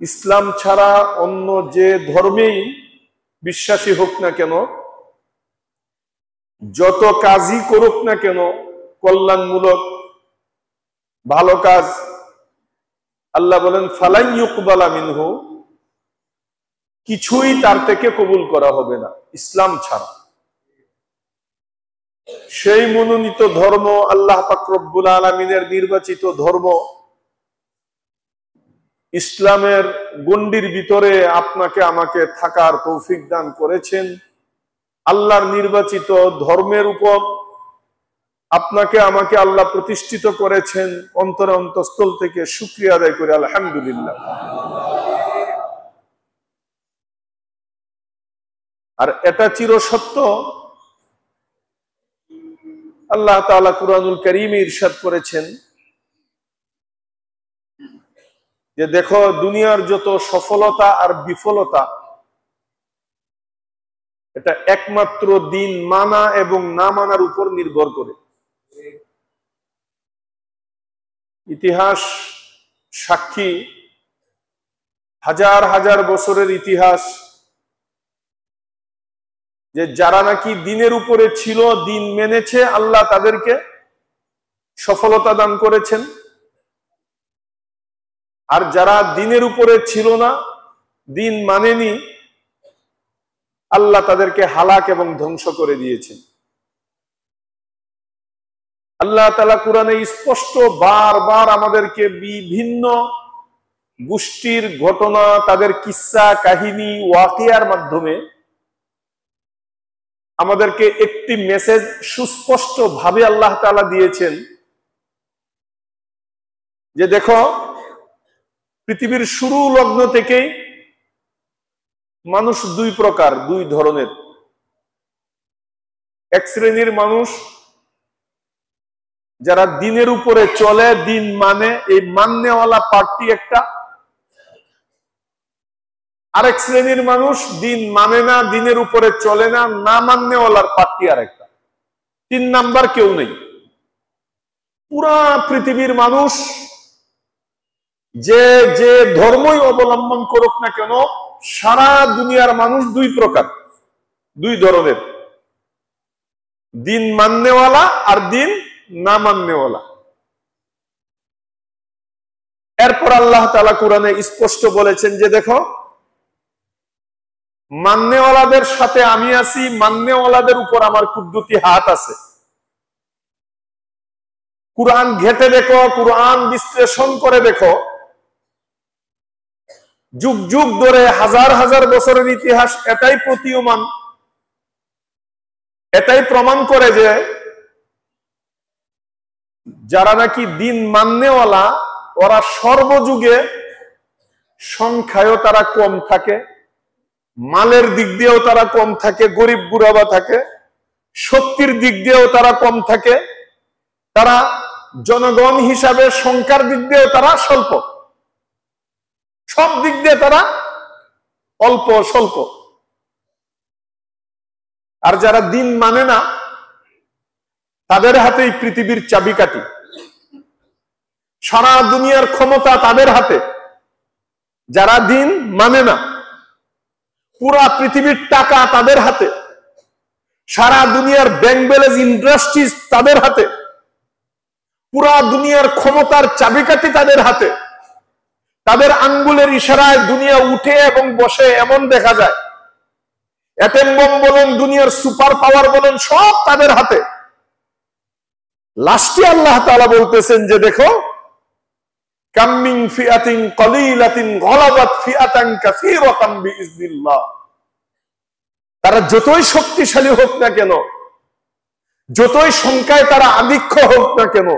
ইসলাম ছাড়া অন্য যে ধর্মেই বিশ্বাসী হোক না কেন, যত কাজই করুক না কেন কল্যাণমূলক ভালো কাজ, আল্লাহ বলেন ফালাই ইউকবালা মিনহু, কিছুই তার থেকে কবুল করা হবে না ইসলাম ছাড়া। সেই মনোনীত ধর্ম, আল্লাহ পাক রব্বুল আলামিনের নির্বাচিত ধর্ম, ইসলামের গণ্ডির ভিতরে আপনাকে আমাকে থাকার তৌফিক দান করেছেন। আল্লাহর নির্বাচিত ধর্মের উপর আপনাকে আমাকে আল্লাহ প্রতিষ্ঠিত করেছেন। অন্তরে অন্তঃস্থল থেকে শুকরিয়া আদায় করে আলহামদুলিল্লাহ। আর এটা চিরসত্য, আল্লাহ তাআলা কুরআনুল কারীমে ইরশাদ করেছেন যে দেখো, দুনিয়ার যত সফলতা আর বিফলতা এটা একমাত্র দিন মানা এবং না মানার উপর নির্ভর করে। ইতিহাস সাক্ষী, হাজার হাজার বছরের ইতিহাস, যে যারা নাকি দিনের উপরে ছিল, দিন মেনেছে, আল্লাহ তাদেরকে সফলতা দান করেছেন। আর যারা দিনের উপরে ছিল না, দিন মানেনি, আল্লাহ তাদেরকে হালাক এবং ধ্বংস করে দিয়েছেন। আল্লাহ তাআলা কুরআনে স্পষ্ট বারবার আমাদেরকে বিভিন্ন গোষ্ঠীর ঘটনা, তাদের কিসসা কাহিনী, ওয়াকিয়ার মাধ্যমে আমাদেরকে একটি মেসেজ সুস্পষ্ট ভাবে আল্লাহ তাআলা দিয়েছেন যে দেখো, পৃথিবীর শুরু লগ্ন থেকেই মানুষ দুই প্রকার, দুই ধরনের। এক শ্রেণীর মানুষ যারা দিনের উপরে চলে, দিন মানে, এই মাননেওয়ালা পার্টি একটা। আরেক শ্রেণীর মানুষ দিন মানে না, দিনের উপরে চলে না, না মাননেওয়ালার পার্টি আরেকটা। তিন নাম্বার কেউ নেই। পুরা পৃথিবীর মানুষ যে যে ধর্মই অবলম্বন করুক না কেন, সারা দুনিয়ার মানুষ দুই প্রকার, দুই ধরনের, দিন মাননেওয়ালা আর দিন না মাননেওয়ালা। এরপর আল্লাহ তাআলা কুরআনে স্পষ্ট বলেছেন যে দেখো, মাননেওয়ালাদের সাথে আমি আছি, মাননেওয়ালাদের উপর আমার কুদরতি হাত আছে। কুরআন ঘেঁটে দেখো, কুরআন বিশ্লেষণ করে দেখো, যুগ যুগ ধরে, হাজার হাজার বছরের ইতিহাস এটাই প্রতীয়মান, এটাই প্রমাণ করে যে যারা নাকি দিন মাননেওয়ালা, ওরা সর্বযুগে সংখ্যায়ও তারা কম থাকে, মালের দিক দিয়েও তারা কম থাকে, গরিব গুরাবা থাকে, শক্তির দিক দিয়েও তারা কম থাকে, তারা জনগণ হিসাবে সংখ্যার দিক দিয়েও তারা স্বল্প, সব দিক দিয়ে তারা অল্প স্বল্প। আর যারা দিন মানে না, তাদের হাতেই পৃথিবীর চাবিকাঠি, সারা দুনিয়ার ক্ষমতা তাদের হাতে। যারা দিন মানে না, পুরা পৃথিবীর টাকা তাদের হাতে, সারা দুনিয়ার ব্যাংক ব্যালেন্স, ইন্ডাস্ট্রিজ তাদের হাতে, পুরা দুনিয়ার ক্ষমতার চাবিকাঠি তাদের হাতে। তাদের আঙ্গুলের ইশারায় দুনিয়া উঠে এবং বসে, এমন দেখা যায়। অ্যাটম বোম বলেন, দুনিয়ার সুপার পাওয়ার বলেন, সব তাদের হাতে। লাস্টে আল্লাহ তাআলা বলতেছেন যে দেখো, কাম মিন ফিআতিন কলিলাতিন গলাবাত ফিআতান কাসীরাতান বিইজনিল্লাহ। তারা যতই শক্তিশালী হোক না কেন, যতই সংখ্যায় তারা আধিক্য হোক না কেন,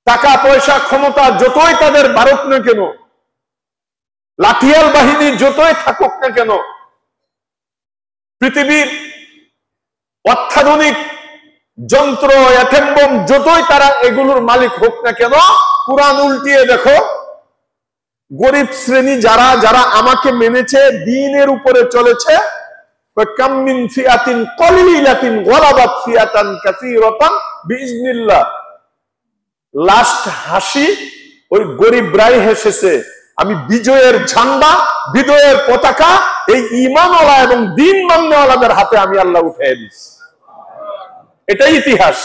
টাকা পয়সা ক্ষমতা যতই তাদের বাড়ুক না কেন, লাঠিয়াল বাহিনী যতই থাকুক না কেন, পৃথিবীর অত্যাধুনিক যন্ত্র, অ্যাটম বোম যতই তারা এগুলোর মালিক হোক না কেন, কুরআন উল্টিয়ে দেখো, গরিব শ্রেণী যারা, যারা আমাকে মেনেছে, দিনের উপরে চলেছে, কাম মিন ফিআতিন কলিলাতিন গলাবাত ফিআতান কাসীরাতান বিইজনিল্লাহ। লাস্ট হাসি ওই গরিবরাই হেসেছে, আমি বিজয়ের ঝান্ডা, বিজয়ের পতাকা এই ঈমানওয়ালা এবং দ্বীন মান্যওয়ালাদের হাতে আমি আল্লাহ উঠিয়ে দিচ্ছি। এটাই ইতিহাস।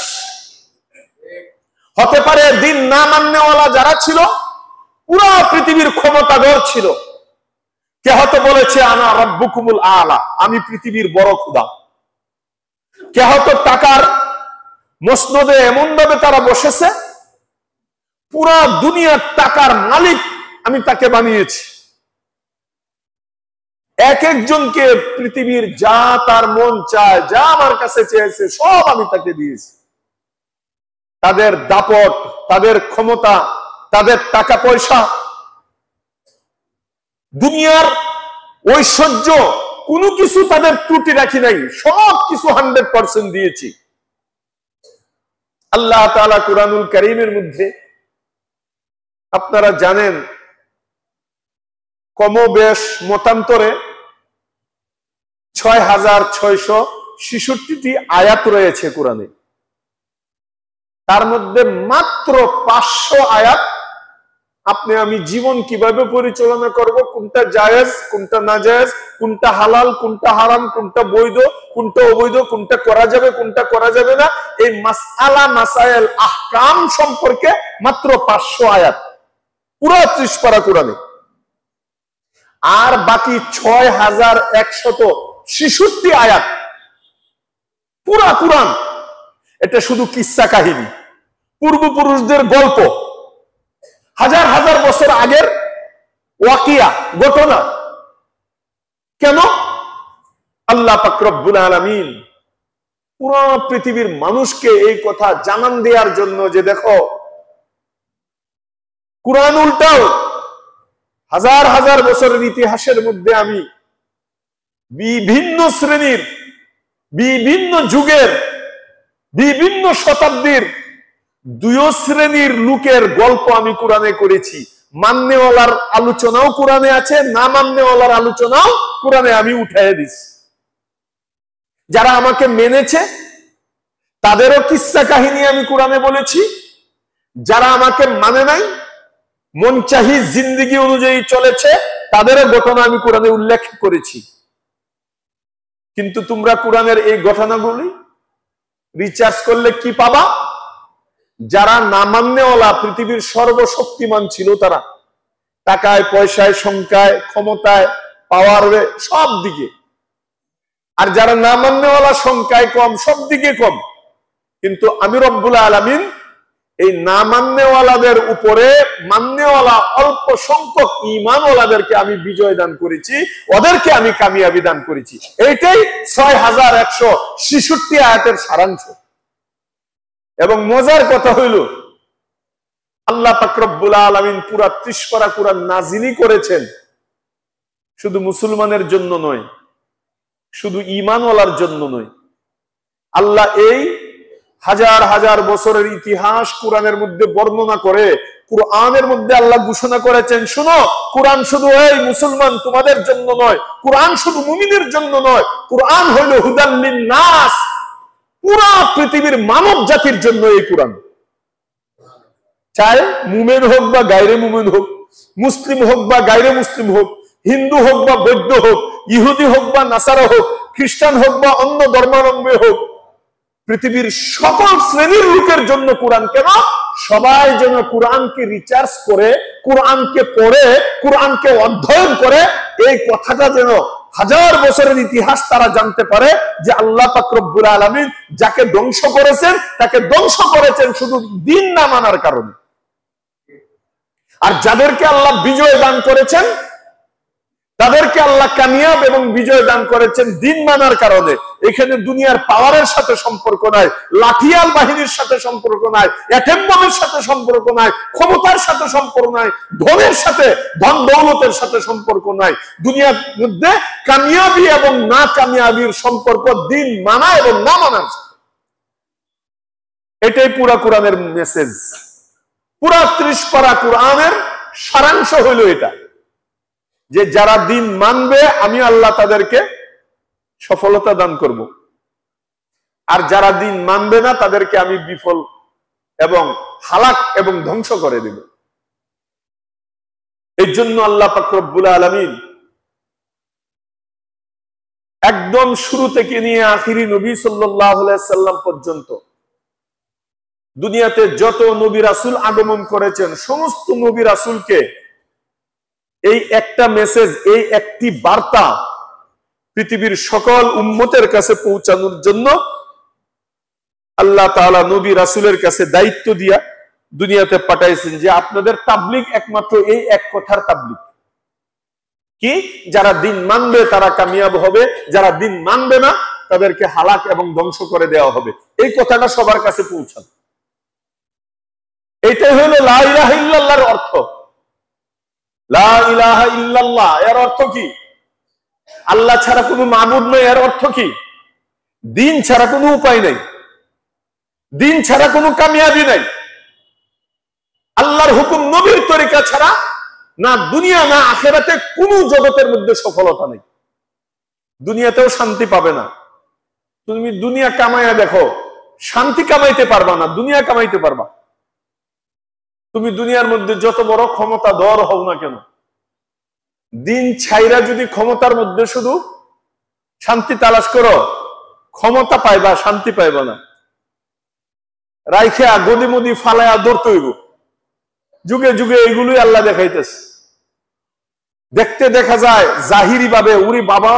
হতে পারে দ্বীন না মান্যওয়ালা যারা ছিল পুরো পৃথিবীর ক্ষমতাধর ছিল, কে হয়তো বলেছে আনা রাব্বুকুমুল আলা, আমি পৃথিবীর বড় খোদা। কে হয়তো টাকার মসনদে এমন ভাবে তারা বসেছে পুরা দুনিয়ার টাকার মালিক আমি তাকে বানিয়েছি। এক একজনকে পৃথিবীর যা তার মন চায়, যা আমার কাছে চেয়েছে সব আমি তাকে দিয়েছি। তাদের দাপট, তাদের ক্ষমতা, তাদের টাকা পয়সা, দুনিয়ার ঐশ্বর্য, কোনো কিছু তাদের ত্রুটি রাখি নাই, সব কিছু 100% দিয়েছি। আল্লাহ তাআলা কুরআনুল কারীমের মধ্যে আপনারা জানেন কমবেশ মতান্তরে 6666টি আয়াত রয়েছে কোরআনে। তার মধ্যে মাত্র 500 আয়াত আপনি আমি জীবন কিভাবে পরিচালনা করব, কোনটা জায়েজ কোনটা নাজায়েজ, কোনটা হালাল কোনটা হারাম, কোনটা বৈধ কোনটা অবৈধ, কোনটা করা যাবে কোনটা করা যাবে না, এই মাসআলা মাসাইল আহকাম সম্পর্কে মাত্র 500 আয়াত পুরো 30 পারা কোরআনে। আর বাকি 6166 আয়াত পুরা কোরআন এটা শুধু কিসসা কাহিনী, পূর্বপুরুষদের গল্প, হাজার হাজার বছর আগের ওয়াকিয়া ঘটনা। কেন? আল্লাহ পাক রব্বুল আলামিন পুরো পৃথিবীর মানুষকে এই কথা জানান দেওয়ার জন্য যে দেখো কুরআন উল্টাও হাজার হাজার বছরের ইতিহাসের মধ্যে আমি বিভিন্ন শ্রেণীর, বিভিন্ন যুগের, বিভিন্ন শতাব্দীর দুই শ্রেণীর লোকের গল্প আমি কোরআনে করেছি। মান্যওয়ালার আলোচনাও কোরআনে আছে, না মান্যওয়ালার আলোচনাও কোরআনে আমি উঠাইয়া দিছি। যারা আমাকে মেনেছে তাদেরও কিসসা কাহিনী আমি কোরআনে বলেছি, যারা আমাকে মানে নাই মনচাহি জিন্দেগি অনুযায়ী চলেছে তাদেরও ঘটনা আমি কোরআনে উল্লেখ করেছি। কিন্তু তোমরা কোরআনের এই ঘটনাগুলি রিসার্চ করলে কি পাবা? যারা না মান্যওয়ালা পৃথিবীর সর্বশক্তিমান ছিল, তারা টাকায় পয়সায় সংখ্যায় ক্ষমতায় পাওয়ারে সব দিকে, আর যারা না মান্যওয়ালা সংখ্যায় কম সব দিকে কম। কিন্তু আমি রব্বুল আলামিন এই না মান্যওয়ালাদের উপরে মান্যওয়ালা অল্প সংখ্যক ঈমানওয়ালাদেরকে আমি বিজয় দান করেছি, ওদেরকে আমি কামিয়াবি দান করেছি। এইটাই 6166 আয়াতের সারাংশ। এবং মজার কথা হইল আল্লাহ পাক রব্বুল আলামিন পুরা 30 পারা কোরআন নাজিলই করেছেন শুধু মুসলমানের জন্য নয়, শুধু ঈমানওয়ালার জন্য নয়। আল্লাহ এই হাজার হাজার বছরের ইতিহাস কোরআনের মধ্যে বর্ণনা করে কোরআনের মধ্যে আল্লাহ ঘোষণা করেছেন, শুনো কোরআন শুধু এই মুসলমান তোমাদের জন্য নয়, কোরআন শুধু মুমিনের জন্য নয়, কোরআন হইল হুদাল লিন-নাস, পুরা পৃথিবীর মানব জাতির জন্য এই কোরআন। চাই মুমিন হোক বা গায়রে মুমিন হোক, মুসলিম হোক বা গায়রে মুসলিম হোক, হিন্দু হোক বা বৌদ্ধ হোক, ইহুদি হোক বা নাসারা হোক, খ্রিস্টান হোক বা অন্য ধর্মাবলম্বী হোক, পৃথিবীর সকল শ্রেণীর লোকের জন্য কোরআন। কেন? সবাই যেন কোরআনকে রিসার্চ করে, কোরআনকে পড়ে, কোরআনকে অধ্যয়ন করে, এই কথাটা যেন হাজার বছরের ইতিহাস তারা জানতে পারে যে আল্লাহ পাক রব্বুল আলামিন যাকে ধ্বংস করেছেন তাকে ধ্বংস করেছেন শুধু দ্বীন না মানার কারণে। আর যাদেরকে আল্লাহ বিজয় দান করেছেন তাদেরকে আল্লাহ কামিয়াব এবং বিজয় দান করেছেন দ্বীন মানার কারণে। এখানে দুনিয়ার পাওয়ারের সাথে সম্পর্ক নাই, লাঠিয়াল বাহিনীর সাথে সম্পর্ক নাই, এটেম্বমের সাথে সম্পর্ক নাই, ক্ষমতার সাথে সম্পর্ক নাই, ধনের সাথে, ধন দৌলতের সাথে সম্পর্ক নাই। দুনিয়ার মধ্যে কামিয়াবি এবং না কামিয়াবির সম্পর্ক দ্বীন মানা এবং না মানার সাথে। এটাই পুরা কোরআনের মেসেজ। পুরা 30 পারা কোরআনের সারাংশ হইল এটা, যে যারা দ্বীন মানবে আমি আল্লাহ তাদেরকে সফলতা দান করব, আর যারা দ্বীন মানবে না তাদেরকে আমি বিফল এবং হালাক এবং ধ্বংস করে দেব। এই জন্য আল্লাহ পাক রব্বুল আলামিন একদম শুরু থেকে নিয়ে আখিরি নবী সাল্লাল্লাহু আলাইহি সাল্লাম পর্যন্ত দুনিয়াতে যত নবী রাসূল আগমন করেছেন সমস্ত নবী রাসূলকে এই একটা মেসেজ, এই একটি বার্তা পৃথিবীর সকল উম্মতের কাছে পৌঁছানোর জন্য আল্লাহ তাআলা নবী রাসূলের কাছে দায়িত্ব দিয়া দুনিয়াতে পাঠাইছেন যে আপনাদের তাবলীগ একমাত্র এই এক কথার তাবলীগ। কি? যারা দিন মানবে তারা কামিয়াব হবে, যারা দিন মানবে না তাদেরকে হালাক এবং ধ্বংস করে দেওয়া হবে। এই কথাটা সবার কাছে পৌঁছান। এইটাই হলো লা ইলাহা ইল্লাল্লাহর অর্থ। লা ইলাহা ইল্লাল্লাহ এর অর্থ কি? আল্লাহ ছাড়া কোনো মাবুদ নেই। এর অর্থ কি? দিন ছাড়া কোনো উপায় নেই, দিন ছাড়া কোনো কামিয়াবি নাই। আল্লাহর হুকুম নবীর তরিকা ছাড়া না দুনিয়া না আখিরাতে কোনো জগতের মধ্যে সফলতা নেই। দুনিয়াতেও শান্তি পাবে না। তুমি দুনিয়া কামাইয়া দেখো, শান্তি কামাইতে পারবা না, দুনিয়া কামাইতে পারবা। তুমি দুনিয়ার মধ্যে যত বড় ক্ষমতাধর হও না কেন, দিন ছাইরা যদি ক্ষমতার মধ্যে শুধু শান্তি তালাশ করো, ক্ষমতা পাইবা, শান্তি পাইবা না। রাইখা গদি মদি ফালাইয়া দৌড়তে হইব। যুগে যুগে এইগুলোই আল্লাহ দেখাইতেছে। দেখতে দেখা যায় জাহিরি ভাবে উরি বাবা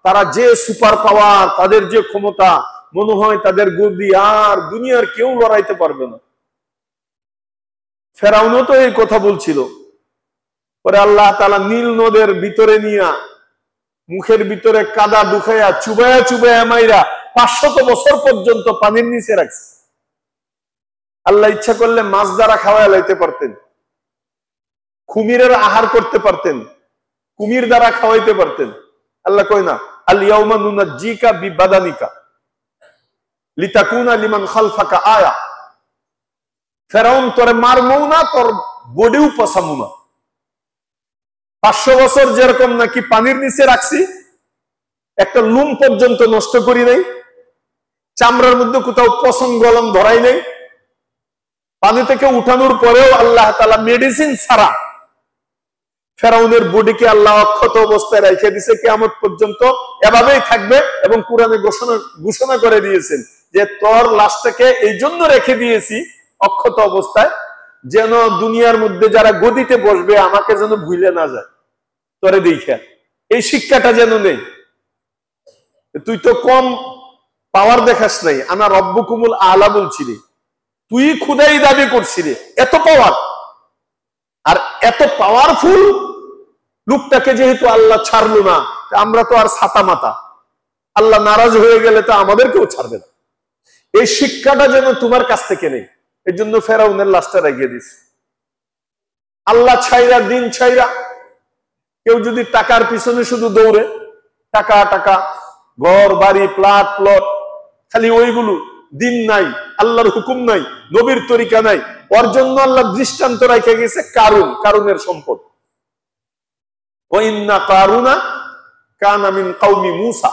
তারা যে সুপার পাওয়ার, তাদের যে ক্ষমতা, মনে হয় তাদের গদি আর দুনিয়ার কেউ লড়াইতে পারবে না। ফেরাউনও তো এই কথা বলছিল। পরে আল্লাহ তাআলা নীল নদের ভিতরে নিয়া মুখের ভিতরে কাদা ঢুকাইয়া চুবাইয়া চুবাইয়া মাইরা 500 বছর পর্যন্ত পানির নিচে রাখছে। আল্লাহ ইচ্ছা করলে মাছ দ্বারা খাওয়ায় লাইতে পারতেন, কুমিরের আহার করতে পারতেন, কুমির দ্বারা খাওয়াইতে পারতেন। আল্লাহ কয় না, আল ইয়াউমা নুনাজ্জিকা বিবাদানিকা লিতাকুনা লিমান খালফাকা আয়া। ফেরাউন তোরে মারমু না, তোর বডিও পছামু না। 500 বছর যেরকম নাকি পানির নিচে রাখছি, একটা লুম পর্যন্ত নষ্ট করি নাই, চামড়ার মধ্যে কোথাও পছন্দ গলম ধরাই নেই। পানি থেকে উঠানোর পরেও আল্লাহ তাআলা মেডিসিন ছাড়া ফেরাউনের বডিকে আল্লাহ অক্ষত অবস্থায় রেখে দিয়েছে, কিয়ামত পর্যন্ত এভাবেই থাকবে। এবং কোরআনে ঘোষণা করে দিয়েছেন যে তোর লাশটাকে এই জন্য রেখে দিয়েছি অক্ষত অবস্থায়, যেন দুনিয়ার মধ্যে যারা গদিতে বসবে আমাকে যেন ভুলে না যায়, তোরে দেখে এই শিক্ষাটা যেন নেই। তুই তো কম পাওয়ার দেখাস নাই, আনা রব্বুকুমুল আলা বলছিলি, তুই খুদাই দাবি করছিলি, এত পাওয়ার। আর এত পাওয়ারফুল লোকটাকে যেহেতু আল্লাহ ছাড়লো না, আমরা তো আর ছাতা মাতা, আল্লাহ নারাজ হয়ে গেলে তো আমাদেরকেও ছাড়বে না। এই শিক্ষাটা যেন তোমার কাছ থেকে নেই, এই জন্য ফেরাউনের লাশটা রেখে দিস। আল্লাহ ছাইরা দিন ছাইরা কেউ যদি টাকার পিছনে শুধু দৌড়ে, টাকা টাকা, ঘর বাড়ি, প্লট প্লট, খালি ওইগুলো, দিন নাই, আল্লাহর হুকুম নাই, নবীর তরিকা নাই, ওর জন্য আল্লাহ দৃষ্টান্ত রেখে গেছে কারুনের সম্পদ। ওয়াইন্না কারুনা কানা মিন কওমি মূসা।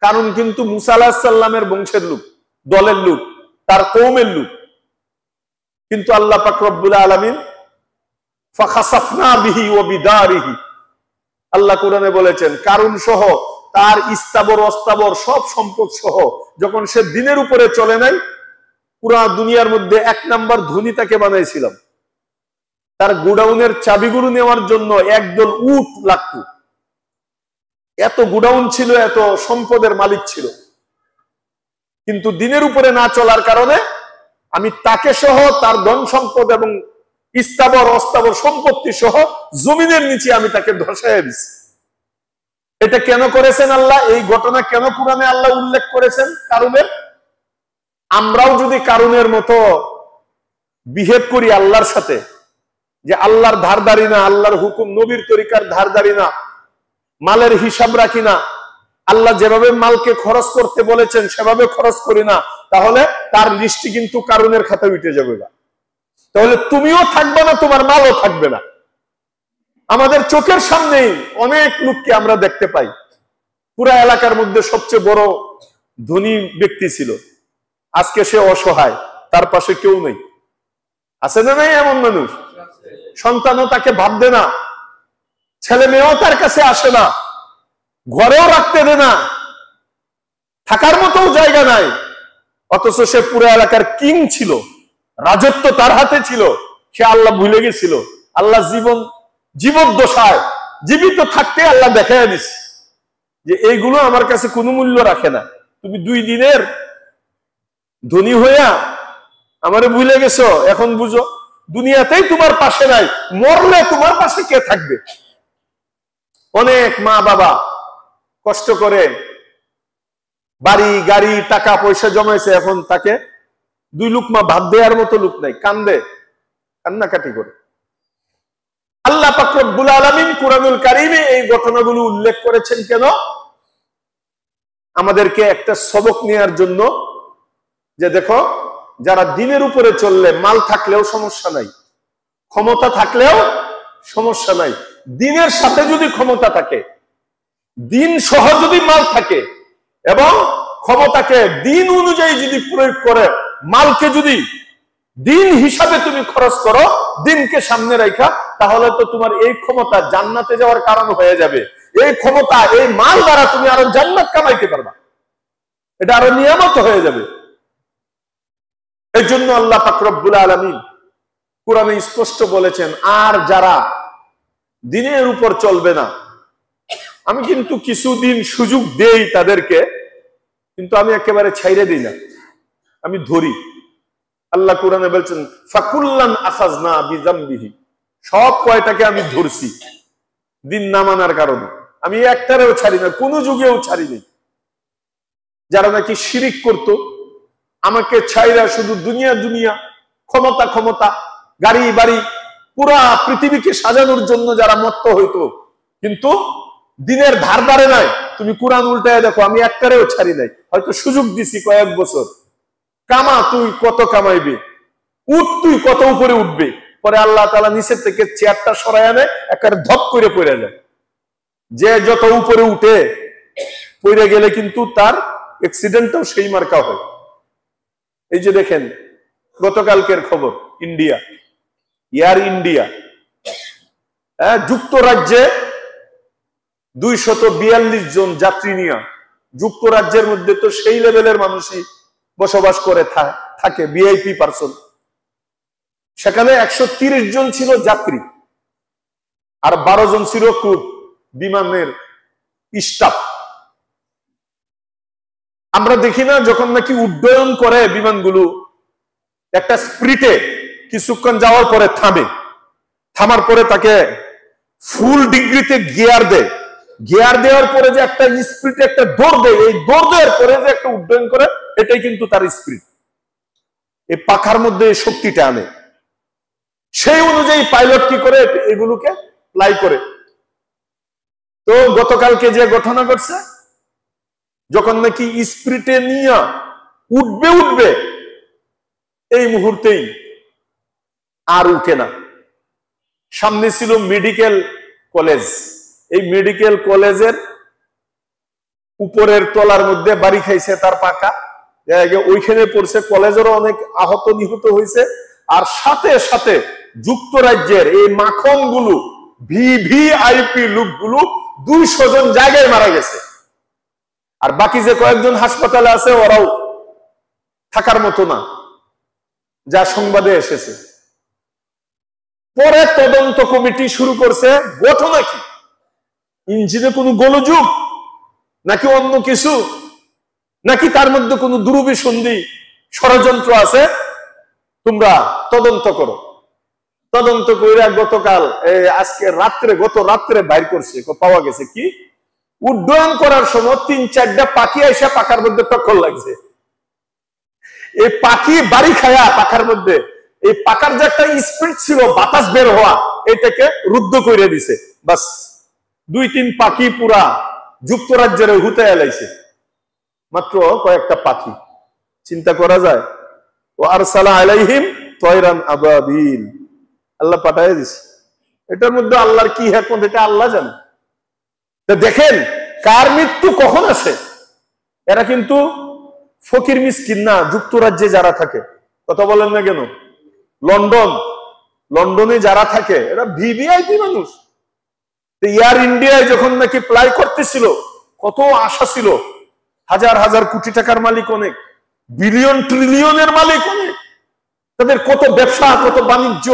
কারুন কিন্তু মূসা আলাইহিস সালামের বংশের লোক, দলের লোক, তার কওমের লোক। কিন্তু আল্লাহ পাক রব্বুল আলামিন ফাখাসাফনা বিহি ওয়া বিদারিহি, আল্লাহ কোরআনে বলেছেন কারুন সহ তার স্থাবর অস্থাবর সব সম্পদ সহ যখন সে দিনের উপরে চলে নাই, পুরা দুনিয়ার মধ্যে 1 নাম্বার ধনী তাকে বানাইছিলাম। তার গোডাউনের চাবিগুলো নেওয়ার জন্য একদল উট লাগতো। এত গোডাউন ছিল, এত সম্পদের মালিক ছিল। কিন্তু দিনের উপরে না চলার কারণে আমি তাকে সহ তার ধন সম্পদ এবং স্থাবর অস্থাবর সম্পত্তি সহ জমিনের নিচে আমি তাকে ধসাইয়া দিছি। এটা কেন করেছেন আল্লাহ? এই ঘটনা কেন কোরআনে আল্লাহ উল্লেখ করেছেন কারুনের? আমরাও যদি কারুনের মতো বিহেভ করি আল্লাহর সাথে, যে আল্লাহর ধারদারি না, আল্লাহর হুকুম নবীর তরিকার ধারদারি না, মালের হিসাব রাখি না, আল্লাহ যেভাবে মালকে খরচ করতে বলেছেন সেভাবে খরচ করি না, তাহলে তার লিস্টি কিন্তু কারুনের খাতায় উঠে যাবে না। তাহলে তুমিও থাকবে না, তোমার মালও থাকবে না। আমাদের চোখের সামনেই অনেক লোককে আমরা দেখতে পাই, পুরা এলাকার মধ্যে সবচেয়ে বড় ধনী ব্যক্তি ছিল, আজকে সে অসহায়, তার পাশে কেউ নেই। আছে না নাই এমন মানুষ? সন্তানও তাকে ভাববে না, ছেলে মেয়েও তার কাছে আসে না, ঘরেও রাখতে দে না, থাকার মতো জায়গা নাই। অথচ সে পুরো এলাকার কিং ছিল, রাজত্ব তার হাতে ছিল। সে আল্লাহ ভুলে গেছিল। আল্লাহ জীবদ্দশায় জীবিত থাকতে আল্লাহ দেখাইয়া দিচ্ছে যে এইগুলো আমার কাছে কোনো মূল্য রাখে না। তুমি 2 দিনের ধনী হইয়া আমারে ভুলে গেছো, এখন বুঝো দুনিয়াতেই তোমার পাশে নাই, মরলে তোমার পাশে কে থাকবে? অনেক মা বাবা কষ্ট করে বাড়ি গাড়ি টাকা পয়সা জমাইছে, এখন তাকে 2 লুকমা ভাত দেওয়ার মতো লোক নাই, কান্দে, কান্নাকাটি করে। আল্লাহ পাক রব্বুল আলামিন কুরআনুল কারীমে এই ঘটনাগুলো উল্লেখ করেছেন কেন? আমাদেরকে একটা সবক নেওয়ার জন্য, যে দেখো যারা দিনের উপরে চললে মাল থাকলেও সমস্যা নাই, ক্ষমতা থাকলেও সমস্যা নাই, দিনের সাথে যদি ক্ষমতা থাকে, দিন সহ যদি মাল থাকে এবং ক্ষমতাকে দিন অনুযায়ী যদি প্রয়োগ করে, মালকে যদি দিন হিসাবে তুমি খরচ করো, দিনকে সামনে রাখা, তাহলে তো তোমার এই ক্ষমতা জান্নাতে যাওয়ার কারণ হয়ে যাবে। এই ক্ষমতা, এই মাল দ্বারা তুমি আরো জান্নাত কামাইতে পারবা, এটা আরো নিয়ামত হয়ে যাবে। এই জন্য আল্লাহ পাক রব্বুল আলামিন কুরআনে স্পষ্ট বলেছেন, আর যারা দিনের উপর চলবে না, আমি কিন্তু কিছুদিন সুযোগ দেই তাদেরকে, কিন্তু আমি একেবারে ছাইরে দিই না, আমি ধরি। আল্লাহ কোরআনে বলছেন, ফাকুল্লান আখাযনা বিযামবিহি, সব কয়টাকে আমি ধরছি দিন না মানার কারণে। আমি একটারেও ছাড়ি না, কোন যুগেও ছাড়ি নাই। যারা নাকি শিরিক করত, আমাকে ছাইরা শুধু দুনিয়া দুনিয়া, ক্ষমতা ক্ষমতা, গাড়ি বাড়ি, পুরা পৃথিবীকে সাজানোর জন্য যারা মত্ত হইতো, কিন্তু দিনের ধার ধারে নাই। তুমি কোরআন উল্টায় দেখো, আমি একটারেও ছাড়ি নাই। হয়তো সুযোগ দিছি কয়েক বছর, কামা তুই কত কামাইবে, উঠ তুই কত উপরে উঠবে, পরে আল্লাহ তাআলা নিচের থেকে চেয়ারটা সরাই আনে, একেবারে ধপ করে পড়ে যায়। যে যত উপরে উঠে পড়ে গেলে কিন্তু তার অ্যাক্সিডেন্টও সেই মার্কা হয়। এই যে দেখেন গতকালকের খবর, ইন্ডিয়া, এয়ার ইন্ডিয়া যুক্তরাজ্যে 242 জন যাত্রী নিয়ে, যুক্তরাজ্যের মধ্যে তো সেই লেভেলের মানুষই বসবাস করে থাকে, ভিআইপি পার্সন। সেখানে 130 জন ছিল যাত্রী, আর 12 জন ছিল ক্রু, বিমানের স্টাফ। আমরা দেখি না যখন নাকি উড্ডয়ন করে বিমানগুলো, একটা স্পিডে কিছুক্ষণ যাওয়ার পরে থামে, থামার পরে তাকে ফুল ডিগ্রিতে গিয়ার দেয়, গিয়ার দেওয়ার পরে যে একটা স্পিডে একটা দৌড় দেয়, এই দৌড় দেওয়ার পরে যে একটা উড্ডয়ন করে, এটাই কিন্তু তার স্পিড। এই পাখার মধ্যে এই শক্তিটা আনে, সেই অনুযায়ী পাইলট কি করে এগুলোকে ফ্লাই করে। তো গতকালকে যে ঘটনা ঘটছে, যখন নাকি স্পিডে নিয়ে উঠবে এই মুহূর্তেই আর উঠে না। সামনে ছিল মেডিকেল কলেজ, এই মেডিকেল কলেজের উপরের তলার মধ্যে বাড়ি খাইছে তার পাকা, ওইখানে পড়ছে। কলেজেরও অনেক আহত নিহত হয়েছে। আর সাথে সাথে যুক্তরাজ্যের এই মাখন গুলো, ভিভিআইপি লোকগুলো 200 জন জায়গায় মারা গেছে। আর বাকি যে কয়েকজন হাসপাতালে আছে, ওরাও থাকার মতো না, যা সংবাদে এসেছে। পরে তদন্ত কমিটি শুরু করছে, ঘটনা কি, ইঞ্জিনে কোনো গোলযোগ নাকি অন্য কিছু, নাকি তার মধ্যে কোনো দুরভিসন্ধি ষড়যন্ত্র আছে, তোমরা তদন্ত করো। তদন্ত করে গতকাল গত রাত্রে বাইর করছে, পাওয়া গেছে কি, উড্ডয়ন করার সময় 3-4টা পাখি এসে পাখার মধ্যে টক্কর লাগছে। এই পাখি বাড়ি খায়া পাখার মধ্যে, এই পাখার যে একটা স্পিড ছিল বাতাস বের হওয়া, এটাকে রুদ্ধ করে দিছে। বাস 2-3 পাখি পুরা যুক্তরাজ্যের হুতে এলাইছে, মাত্র কয়েকটা পাখি। চিন্তা করা যায়। ও আরসালা আলাইহিম তয়রান আবাবিল, আল্লাহ পাঠায় দিছে। এটার মধ্যে আল্লাহর কি হিকমত, এটা আল্লাহ জানে। দেখেন কার মৃত্যু কখন আসে। এরা কিন্তু ফকির মিসকিন না, যুক্তরাজ্যে যারা থাকে, কথা বলেন না কেন, লন্ডন, লন্ডনে যারা থাকে এরা ভিভিআইপি মানুষ। এয়ার ইন্ডিয়ায় যখন নাকি ফ্লাই করতেছিল, কত আশা ছিল, হাজার হাজার কোটি টাকার মালিক অনেক, বিলিয়ন ট্রিলিয়নের মালিক অনেক, তাদের কত ব্যবসা, কত বাণিজ্য,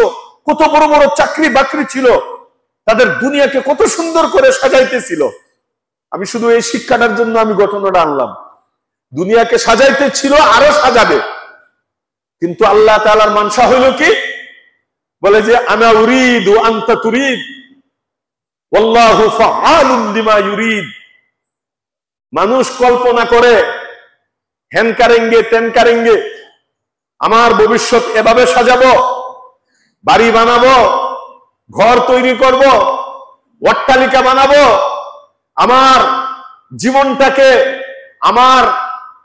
কত বড় বড় চাকরি বাকরি ছিল, তাদের দুনিয়াকে কত সুন্দর করে সাজাইতেছিল। আমি শুধু এই শিক্ষাটার জন্য আমি ঘটনাটা আনলাম। দুনিয়াকে সাজাইতে ছিল, আরো সাজাবে, কিন্তু আল্লাহ তাআলার মানসা হইল কি? বলে যে আনা উরিদু আনতা তুরিদ ওয়াল্লাহু ফাআলুন লিমা ইউরিদ। মানুষ কল্পনা করে হ্যান কারেঙ্গে তেন কারেঙ্গে, আমার ভবিষ্যৎ এভাবে সাজাবো, বাড়ি বানাবো, ঘর তৈরি করব, অট্টালিকা বানাবো, আমার জীবনটাকে, আমার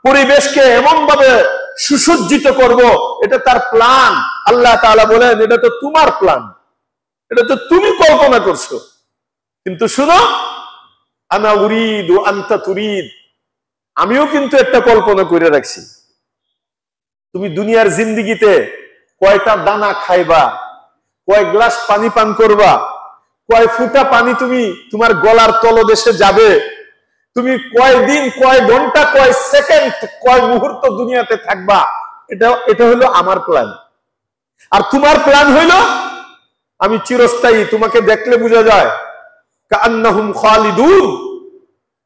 পরিবেশকে এমন ভাবে সুসজ্জিত করব, এটা তার প্ল্যান। আল্লাহ তাআলা বলেন এটা তো তোমার প্ল্যান, এটা তো তুমি কল্পনা করছো। কিন্তু শুনো, আনা উরিদু আনতা তুরিদ, আমিও কিন্তু একটা কল্পনা করে রাখছি। তুমি দুনিয়ার জিন্দেগিতে কয়টা দানা খাইবা, কয় গ্লাস পানি পান করবা, কয় ফুটা পানি তুমি তোমার গলার তলদেশে যাবে, তুমি কয় দিন, কয় ঘন্টা, কয় সেকেন্ড, কয় মুহূর্ত দুনিয়াতে থাকবা, এটা হলো আমার প্ল্যান। আর তোমার প্ল্যান হইল আমি চিরস্থায়ী। তোমাকে দেখলে বোঝা যায় কাআন্নাহুম খালিদুন,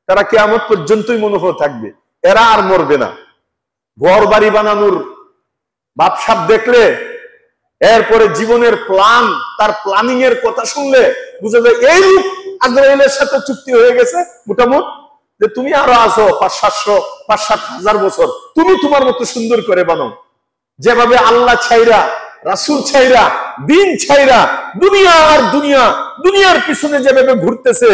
তারা কিয়ামত পর্যন্তই মনোহর থাকবে, এরা আর মরবে না। ঘর বাড়ি বানানোর ভাবসাব দেখলে, এরপরে জীবনের প্ল্যান, তার প্ল্যানিং এর কথা শুনলে বুঝা যায় এই আজরাইলের সাথে চুক্তি হয়ে গেছে মোটামুটি, যে তুমি আরো আসো 500-7,000 বছর, তুমি তোমার মতো সুন্দর করে বানাও। যেভাবে আল্লাহ ছাইরা, রাসূল ছাইরা, দিন ছাইরা দুনিয়া আর দুনিয়ার পিছনে যেভাবে ঘুরতেছে,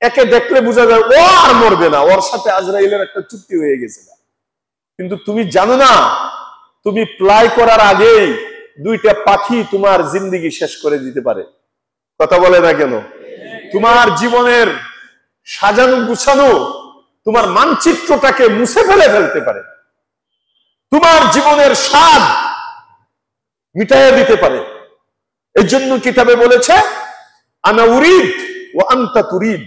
একে দেখলে বোঝা যায় ও আর মরবে না, ওর সাথে আজরাইলের একটা চুক্তি হয়ে গেছে। কিন্তু তুমি জানো না, তুমি ফ্লাই করার আগেই 2টা পাখি তোমার জিন্দেগি শেষ করে দিতে পারে। কথা বলে না কেন? তোমার জীবনের সাজানো গুছানো, তোমার মানচিত্রটাকে মুছে ফেলতে পারে, তোমার জীবনের স্বাদ মিটাইয়া দিতে পারে। এই জন্য কিতাবে বলেছে আনা উরিদ ওয়া আনতা তুরিদ।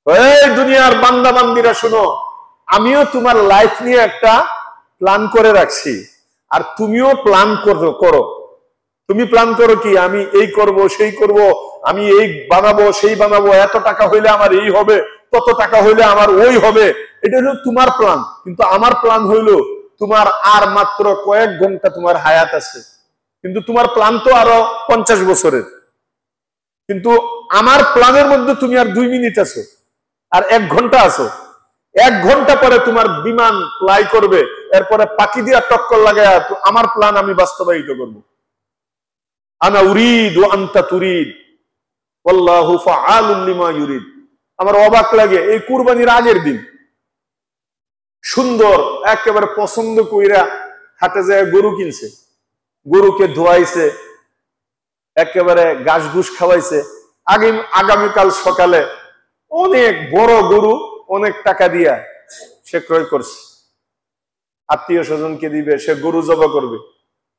এই দুনিয়ার বান্দা বান্দিরা শোনো, আমিও তোমার লাইফ নিয়ে একটা প্ল্যান করে রাখছি, আর তুমিও প্ল্যান করো। তুমি প্ল্যান করো কি? আমি এই করব, সেই করব, আমি এই বানাবো, সেই বানাবো, এত টাকা হইলে আমার এই হবে, তত টাকা হইলে আমার ওই হবে। এটা হলো তোমার প্ল্যান। কিন্তু আমার প্ল্যান হইলো তোমার আর মাত্র কয়েক ঘন্টা তোমার হায়াত আছে, কিন্তু তোমার প্ল্যান তো আরো 50 বছরের। কিন্তু আমার প্ল্যানের মধ্যে তুমি আর 2 মিনিট আছো, আর 1 ঘন্টা আছো। 1 ঘন্টা পরে তোমার বিমান ফ্লাই করবে, এরপরে পাখি দিয়া টক্কর লাগায় আমার প্ল্যান আমি বাস্তবায়িত করব। আনা উরিদ ওয়া আনতা তুরিদ ওয়াল্লাহু ফাআলুন লিমা ইউরিদ। আমার অবাক লাগে, এই কুরবানির আগের দিন সুন্দর একেবারে পছন্দ কইরা হাটে যায় গরু কিনছে, গরুকে ধোয়াইছে, একেবারে ঘাস ঘুষ খাওয়াইছে। আগামীকাল সকালে অনেক বড় গরু অনেক টাকা দিয়া সে ক্রয় করছে, আত্মীয় স্বজনকে দিবে, সে গরু জবা করবে।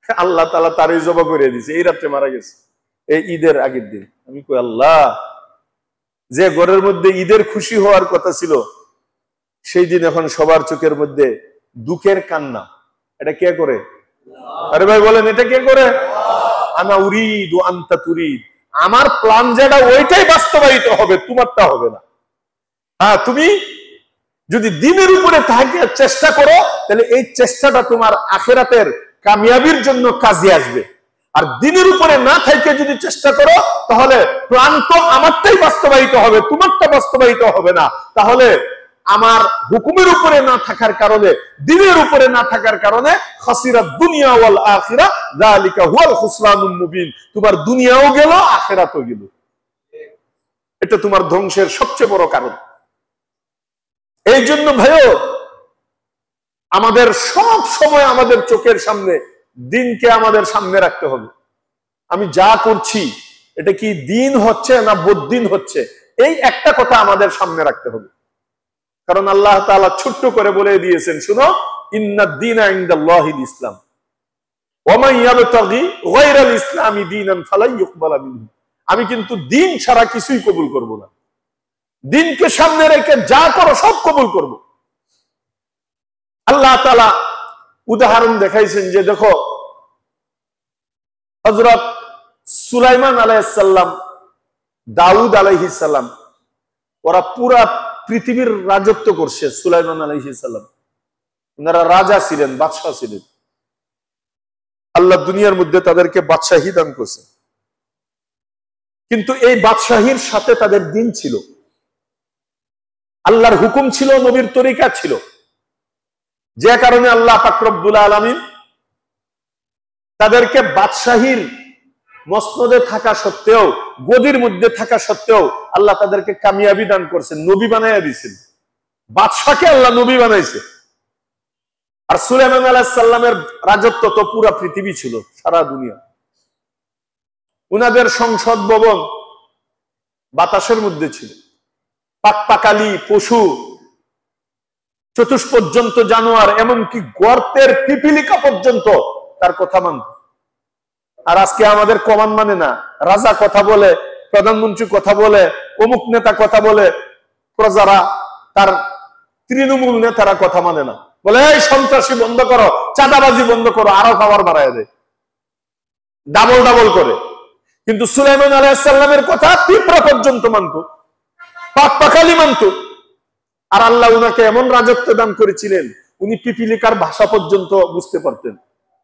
আল্লাহ তাআলা তারই জবা করে দিয়েছে, এই রাত্রে মারা গেছে, এই ঈদের আগের দিন। আমি কই আল্লাহ, যে ঘরের মধ্যে ঈদের খুশি হওয়ার কথা ছিল, সেই দিন এখন সবার চোখের মধ্যে দুঃখের কান্না। এটা কে করে? আরে ভাই বলেন, এটা কে করে? আনা উরিদ ওয়া আনতা তুরিদ। আমার প্ল্যান যেটা, ওইটাই বাস্তবায়িত হবে, তোমারটা হবে না। হ্যাঁ, তুমি যদি দিনের উপরে থাকে চেষ্টা করো, তাহলে এই চেষ্টাটা তোমার আখিরাতের কামিয়াবির জন্য কাজে আসবে। আর দিনের উপরে না থেকে যদি চেষ্টা করো, তাহলে প্ল্যান তো আমারটাই বাস্তবায়িত হবে, তোমারটা বাস্তবায়িত হবে না। তাহলে আমার হুকুমের উপরে না থাকার কারণে, দিনের উপরে না থাকার কারণে খাসিরাত দুনিয়া ওয়াল আখিরা যালিকা হুয়াল খুসরানুল মুবিন। তোমার দুনিয়াও গেল, আখিরাতও গেল। এটা তোমার ধ্বংসের সবচেয়ে বড় কারণ। এই জন্য ভাইও, আমাদের সব সময় আমাদের চোখের সামনে দিনকে আমাদের সামনে রাখতে হবে। আমি যা করছি এটা কি দিন হচ্ছে না বদ্দিন হচ্ছে, এই একটা কথা আমাদের সামনে রাখতে হবে। কারণ আল্লাহ তাআলা ছোট্ট করে বলে দিয়েছেন, শুনো, ইন্নাদ দীনা ইনদাল্লাহিল ইসলাম। ওয়ামান ইয়াবতাগি গায়রাল ইসলামি দীনান ফালা ইউকবালা মিনহু, আমি কিন্তু দিন ছাড়া কিছুই কবুল করব না। দিনকে সামনে রেখে যা করো সব কবুল করব। আল্লাহ তাআলা উদাহরণ দেখাইছেন যে দেখো হযরত সুলাইমান আলাইহিস সালাম, দাউদ আলাইহিস সালাম, ওরা পুরা পৃথিবীর রাজত্ব করছে। সুলাইমান আলাইহিস সালাম ওনারা রাজা ছিলেন, বাদশাহ ছিলেন। আল্লাহ দুনিয়ার মধ্যে তাদেরকে বাদশাহী দান করছে, কিন্তু এই বাদশাহীর সাথে তাদের দিন ছিল, আল্লাহর হুকুম ছিল, নবীর তরিকা ছিল। যে কারণে আল্লাহ পাক রব্বুল আলামিন তাদেরকে বাদশাহীর মসনদে থাকা সত্ত্বেও, গদির মধ্যে থাকা সত্ত্বেও আল্লাহ তাদেরকে কামিয়াবি দান করছেন, নবী বানাইয়া দিয়েছেন। বাদশাকে আল্লাহ নবী বানাইছে। আর সুলাইমান আলাইহিস সালামের রাজত্ব তো পুরা পৃথিবী ছিল, সারা দুনিয়া। উনাদের সংসদ ভবন বাতাসের মধ্যে ছিল, পাকপাকালি পশু, চতুষ্পর্যন্ত জানোয়ার, এমনকি গর্তের পিপিলিকা পর্যন্ত তার কথা মানত। আর আজকে আমাদের কমান মানে না, রাজা কথা বলে, প্রধানমন্ত্রী কথা বলে, অমুক নেতা কথা বলে, প্রজারা তার তৃণমূল নেতারা কথা মানে না, বলে এই সন্ত্রাসী বন্ধ করো, চাঁদাবাজি বন্ধ করো, আরো খাবার বাড়ায় দেয়, ডাবল ডাবল করে। কিন্তু সুলাইমান আলাইহিস সালামের কথা পিঁপড়া পর্যন্ত মানত, পাকপাখালি মানত। আর আল্লাহ উনাকে এমন রাজত্ব দান করেছিলেন, উনি পিপিলিকার ভাষা পর্যন্ত বুঝতে পারতেন,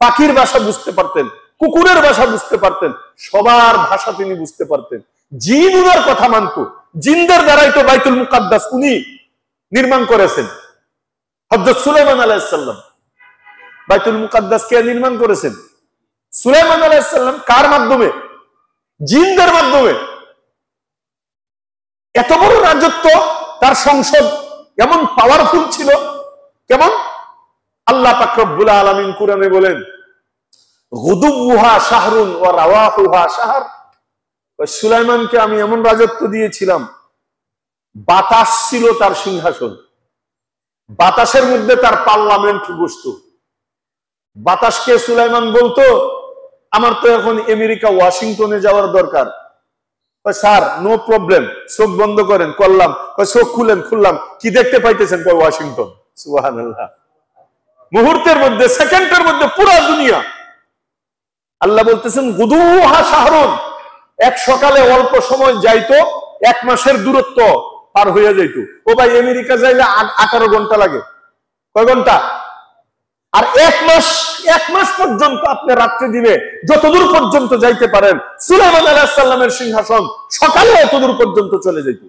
পাখির ভাষা বুঝতে পারতেন, কুকুরের ভাষা বুঝতে পারতেন, সবার ভাষা তিনি বুঝতে পারতেন। জিন উনার কথা মানত, জিনদের দ্বারাই তো বাইতুল মুকাদ্দাস উনি নির্মাণ করেছেন। হযরত সুলাইমান আলাইহিস সালাম, বাইতুল মুকাদ্দাস কে নির্মাণ করেছেন? সুলাইমান আলাইহিস সালাম। কার মাধ্যমে? জিনদের মাধ্যমে। এত বড় রাজত্ব, তার সংসদ এমন পাওয়ারফুল ছিল। কেমন? আল্লাহ পাক রব্বুল আলামিন কুরআনে বলেন, গুদুউহা শাহরুন ওয়া রাওয়াহুহা শাহর। সুলাইমানকে আমি এমন রাজত্ব দিয়েছিলাম, বাতাস ছিল তার সিংহাসন, বাতাসের মধ্যে তার পার্লামেন্ট বসতো। বাতাসকে সুলাইমান বলতো, আমার তো এখন আমেরিকা ওয়াশিংটনে যাওয়ার দরকার। স্যার নো প্রবলেম, চোখ বন্ধ করেন, করলাম। চোখ খুলেন, খুললাম, কি দেখতে পাইতেছেন? ওয়াশিংটন। সুবহানাল্লাহ। মুহূর্তের মধ্যে, সেকেন্ডের মধ্যে পুরো দুনিয়া। আল্লাহ বলতেছেন গুদুহা শাহরুন, এক সকালে অল্প সময় যাইতো, 1 মাসের দূরত্ব পার হয়ে যাইত। ও ভাই আমেরিকা যাইলে 18 ঘন্টা লাগে। কয় ঘন্টা? আর 1 মাস পর্যন্ত আপনি রাত্রি দিনে যতদূর পর্যন্ত যাইতে পারেন, সুলাইমান আলাইহিস সালামের সিংহাসন সকালে এতদূর পর্যন্ত চলে যেত।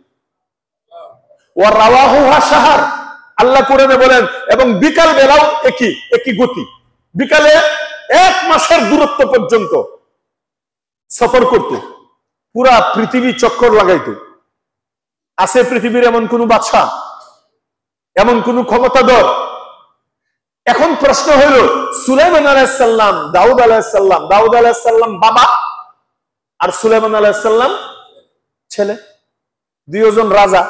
ওয়া রাওয়াহুহা শাহর, আল্লাহ কোরআনে বলেন, এবং বিকাল বেলাও একই গতি। বিকালে 1 মাসের দূরত্ব পর্যন্ত সফর করত, পুরা পৃথিবী চক্কর লাগাইতো। আছে পৃথিবীর এমন কোন বাদশা, এমন কোন ক্ষমতাধর? এখন প্রশ্ন হইল, সুলাইমান আলাইহিস সালাম, দাউদ আলাইহিস সালাম, দাউদ আলাইহিস সালাম বাবা আর সুলাইমান আলাইহিস সালাম ছেলে, দুইজন রাজা।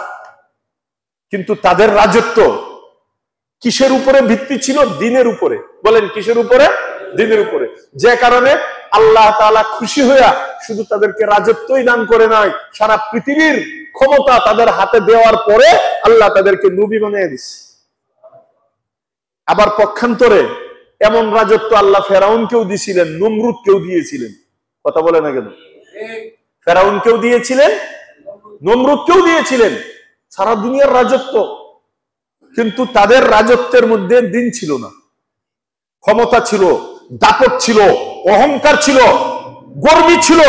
কিন্তু তাদের রাজত্ব কিসের উপরে ভিত্তি ছিল? দিনের উপরে। বলেন কিসের উপরে? দিনের উপরে। যে কারণে আল্লাহ তাআলা খুশি হইয়া শুধু তাদেরকে রাজত্বই দান করে নাই, সারা পৃথিবীর ক্ষমতা তাদের হাতে দেওয়ার পরে আল্লাহ তাদেরকে নবী বানিয়ে দিচ্ছে। আবার পক্ষান্তরে এমন রাজত্ব আল্লাহ ফেরাউনকেও দিয়েছিলেন, নমরুদকেও দিয়েছিলেন। কথা বলে না কেন? ফেরাউনকেও দিয়েছিলেন, নমরুদকেও দিয়েছিলেন, সারা দুনিয়ার রাজত্ব। কিন্তু তাদের রাজত্বের মধ্যে দিন ছিল না, ক্ষমতা ছিল, দাপট ছিল, অহংকার ছিল, গর্বী ছিল,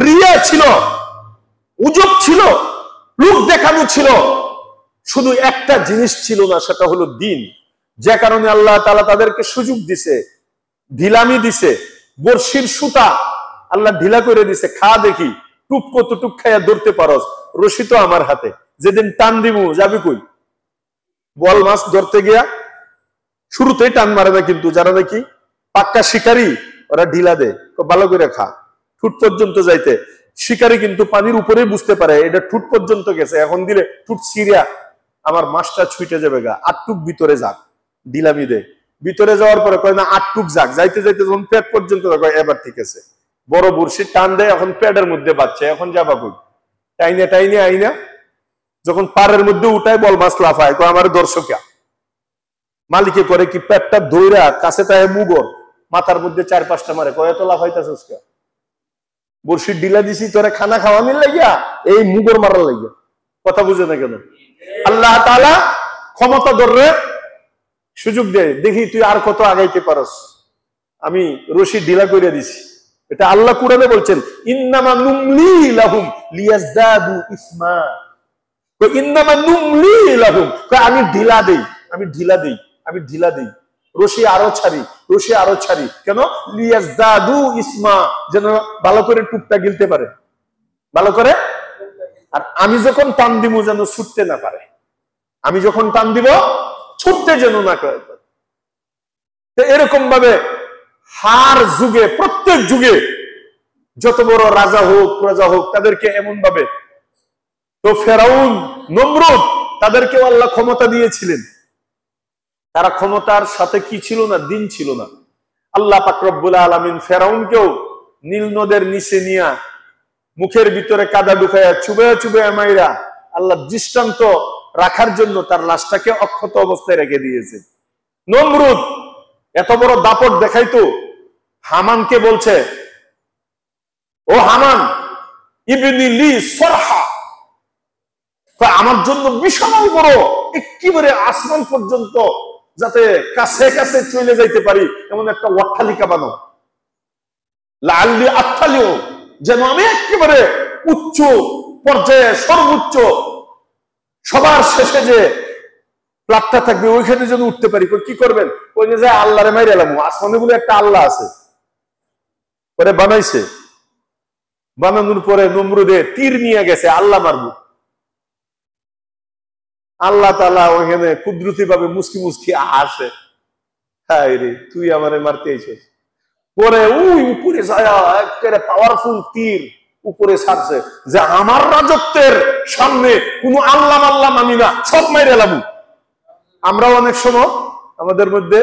রিয়া ছিল, উজব ছিল, লোক দেখানো ছিল। শুধু একটা জিনিস ছিল না, সেটা হলো দিন। যে কারণে আল্লাহ তাআলা তাদেরকে সুযোগ দিছে, ঢিলামি দিছে। বর্ষির সুতা আল্লাহ ঢিলা করে দিছে, খা দেখি, টুক কতটুক খাইয়া ধরতে পারস, রশি তো আমার হাতে, যেদিন টান দিমু যাবি কই? বল মাছ ধরতে গিয়া শুরুতেই টান মারে না, কিন্তু যারা নাকি পাক্কা শিকারী ওরা ঢিলা দেয়, ভালো করে খা, ঠুট পর্যন্ত যাইতে। শিকারী কিন্তু পানির উপরেই বুঝতে পারে এটা ঠুট পর্যন্ত গেছে, এখন দিলে ঠুট সিরিয়া আমার মাছটা ছুটে যাবে গা, আটটুক ভিতরে যাক, ঢিলামি দে। ভিতরে যাওয়ার পরে কয় না আটটুক যাক, যাইতে যাইতে যখন পেট পর্যন্ত কয় এবার ঠিক আছে, বড় বড়শি টান দেয়, এখন পেটের মধ্যে বাচ্চা, এখন যাবা কই, টাইনে টাইনে আইনা যখন পাড়ের মধ্যে উঠায় বল মাছ লাফায়, কয় আমার দর্শকা মালিকে করে কি পেটটা ধইরা কাছে তাই মুগর মাথার মধ্যে 4-5টা মারে, কয় এত লাফাইতাছস কে, বড়শি ডিলা দিছি তোরে খানা খাওয়ানির লাগিয়া, এই মুগর মারার লাগিয়া। কথা বুঝে না কেন? আল্লাহ তাআলা ক্ষমতা ধরে সুযোগ দেয়, দেখি তুই আর কত আগাইতে পারস, আমি রশি ঢিলা করে দিছি। এটা আল্লাহ কুরআনে বলছেন, ইন্নামা নুমলি লাহুম লিয়াজদাদু ইসমা, ইন্নামা নুমলি লাহুম, আমি ঢিলা দেই, আমি ঢিলা দেই, আমি ঢিলা দেই, রশি আরো ছাড়ি, রশি আরো ছাড়ি, কেন? লিয়াজদাদু ইসমা, যেন ভালো করে টুকটা গিলতে পারে, ভালো করে। আর আমি যখন টান দিব যেন ছুটতে না পারে, আমি যখন টান দিব ছুটতে যেন না করে। এরকম ভাবে হার যুগে, প্রত্যেক যুগে যত বড় রাজা হোক প্রজা হোক, তাদেরকে এমন ভাবে, তো ফেরাউন নমরুদ তাদেরকেও আল্লাহ ক্ষমতা দিয়েছিলেন, তারা ক্ষমতার সাথে কি ছিল না, দিন ছিল না। আল্লাহ পাক রব্বুল আলামিন ফেরাউনকেও নীল নদের নিচে নিয়া মুখের ভিতরে কাদা ঢুকাইয়া চুবে চুবে মাইরা আল্লাহ দৃষ্টান্ত রাখার জন্য তার লাশটাকে অক্ষত অবস্থায় রেখে দিয়েছে। নমরুদ এত বড় দাপট দেখাইতো, হামানকে বলছে, ও হামান ইবনি লি সরহা, আমার জন্য বিশাল বড় একেবারে আসমান পর্যন্ত যাতে কাছে কাছে চলে যাইতে পারি এমন একটা অট্টালিকা বানাও, লাআল্লি আত্তালিউ, যেন আমি একেবারে উচ্চ পর্যায়ে সর্বোচ্চ সবার শেষে যে প্লাটটা থাকবে ওইখানে যেন উঠতে পারি। কি করবেন? ওই যে আল্লাহরে মাইরে এলাম, আসমানে বলে একটা আল্লাহ আছে, পরে বানাইছে, বানানোর পরে নমরুদে তীর নিয়ে গেছে, আল্লাহ মারবো, আল্লাহ তাআলা ওখানে কুদরতি ভাবে মুস্কি মুস্কি আসে, হ্যাঁ রে তুই আমারে মারতে আইছিস, পরে ওই উপরে যায় একটা পাওয়ারফুল তীর উপরে ছাড়ছে, যে আমার রাজত্বের সামনে কোন আল্লাহ আল্লাহ মানি না, সব মাইরে এলাম। আমরাও অনেক সময় আমাদের মধ্যে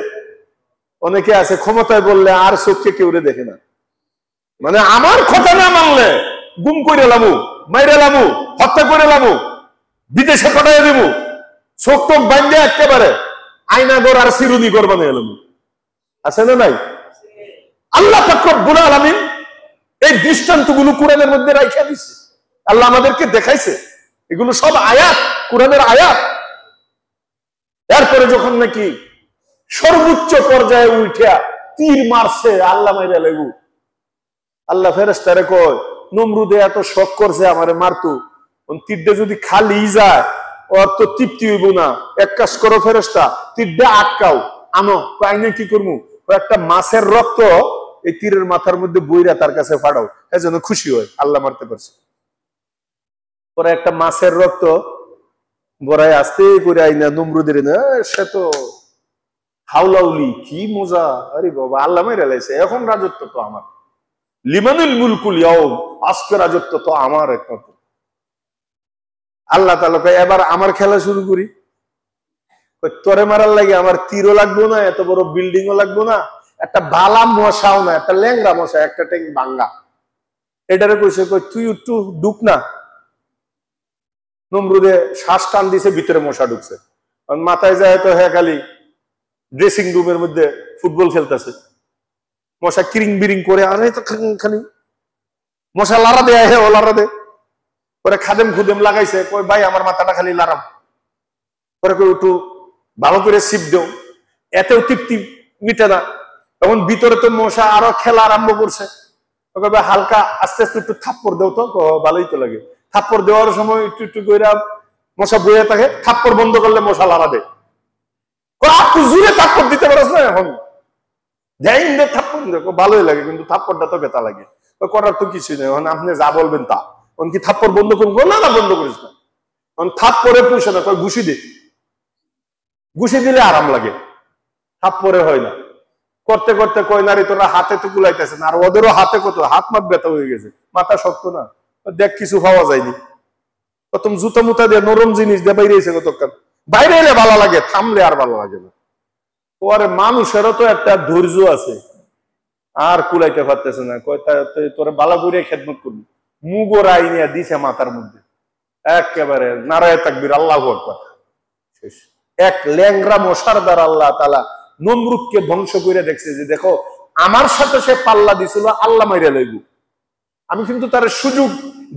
অনেকে আছে ক্ষমতায় বললে আর চোখকে কেউ দেখে না, মানে আমার কথা না মানলে গুম করে এলামু, মাইরে এলামু, হত্যা করে এলামু, বিদেশে পাঠিয়ে দেবো, চোখ টোক বান্ধে একেবারে আয়নাগর আর চিরুনি ঘর বানিয়ে এলাম, আছে না নাই? আল্লাহ পাক রব্বুল আলামিন এই দৃষ্টান্তগুলো কোরআনের মধ্যে রাইখা দিছে, আল্লাহ আমাদেরকে দেখাইছে, এগুলো সব আয়াত, কোরআনের আয়াত। এরপরে যখন নাকি সর্বোচ্চ পর্যায়ে উঠিয়া তীর মারছে, আল্লাহ মাইরা লাগু, আল্লাহ ফেরেশতারে কয়, নমরুদে এত শখ করছে আমারে মারতো, তীরটা যদি খালি যায় ওর তো তৃপ্তি হইব না, এক কাজ করো ফেরেশতা, তীরটা আটকাও, আনো। আইনে কি করবো? একটা মাছের রক্ত এই তীরের মাথার মধ্যে বইরা তার কাছে ফাড়াও, এজন্য খুশি হয় আল্লাহ মারতে পারছে। পরে একটা মাছের রক্ত বড়াই আস্তে করে আইনা নমরুদের, সে তো হাউলাউলি, কি মজা, আরে বাবা আল্লাহ মাইরা লাইছে, এখন রাজত্ব তো আমার, লিমানুল মুলকুল ইয়াউম, আজকে রাজত্ব তো আমার একমাত্র। আল্লাহ তাআলা কয় এবার আমার খেলা শুরু করি, তোরে মারার লাগে আমার তীরও লাগবো না, এত বড় বিল্ডিংও লাগবো না, একটা বালা মশাও না, একটা ল্যাংরা মশা, একটা ট্যাঙ্ক ভাঙ্গা, এটারে কইছে তুই একটু ঢুক না। নমরুদে শ্বাস টান দিছে, ভিতরে মশা ঢুকছে, মাথায় যায় তো হ্যাঁ খালি ড্রেসিং রুমের মধ্যে ফুটবল খেলতেছে, মশা কিরিং বিরিং করে, আরে তো খালি মশা লারা দেয়, হ্যাঁ ও লারা দে। পরে খাদেম খুদেম লাগাইছে, কই ভাই আমার মাথাটা খালি লারাম, পরে কই একটু ভালো করে সিপ দেও, এতেও তৃপ্তি মিটে না, তখন ভিতরে তো মশা আরো খেলা আরম্ভ করছে, হালকা আস্তে আস্তে একটু থাপ্পড় দেও, তো ভালোই তো লাগে। থাপ্পড় দেওয়ার সময় একটু একটু করে মশা বইয়ে থাকে, থাপ্পড় বন্ধ করলে মশা লারা দেয়, জুড়ে থাপ্পড় দিতে পারস না, এখন যাই থাপ্পড় দেখো ভালোই লাগে, কিন্তু থাপ্পড়টা তো বেতা লাগে, করার তো কিছু নেই, এখন আপনি যা বলবেন তা। কি থাপ্পড় বন্ধ করবো? না না বন্ধ করিস না, থাপ্পড়ে পুষে না, কয় ঘুষি দে, ঘুষি দিলে আরাম লাগে, থাপ্পড়ে হয় না। করতে করতে কয় নারী তোরা হাতে তো কুলাইতেছে না, আর ওদেরও হাতে কত হাত মাত ব্যথা হয়ে গেছে, মাথা শক্ত না, দেখ কিছু পাওয়া যায়নি, প্রথম জুতা মুতা দিয়ে নরম জিনিস দিয়ে বাইরে এসে কতক্ষণ, বাইরে এলে ভালো লাগে, থামলে আর ভালো লাগে না। পরে মানুষেরও তো একটা ধৈর্য আছে, আর কুলাইতে পারতেছে না, তোরা বালা করে খেদমত করবি, মুগর আইনিয়া দিছে মাথার মধ্যে, একেবারে নারায়ে তাকবীর, আল্লাহু আকবার, শেষ। এক ল্যাংরা মশার দ্বারা আল্লাহ তাআলা নমরুদকে ধ্বংস করে দেখছে যে দেখো আমার সাথে সে পাল্লা দিছিল, আল্লাহ মাইরা লইব। আমি কিন্তু তার সুযোগ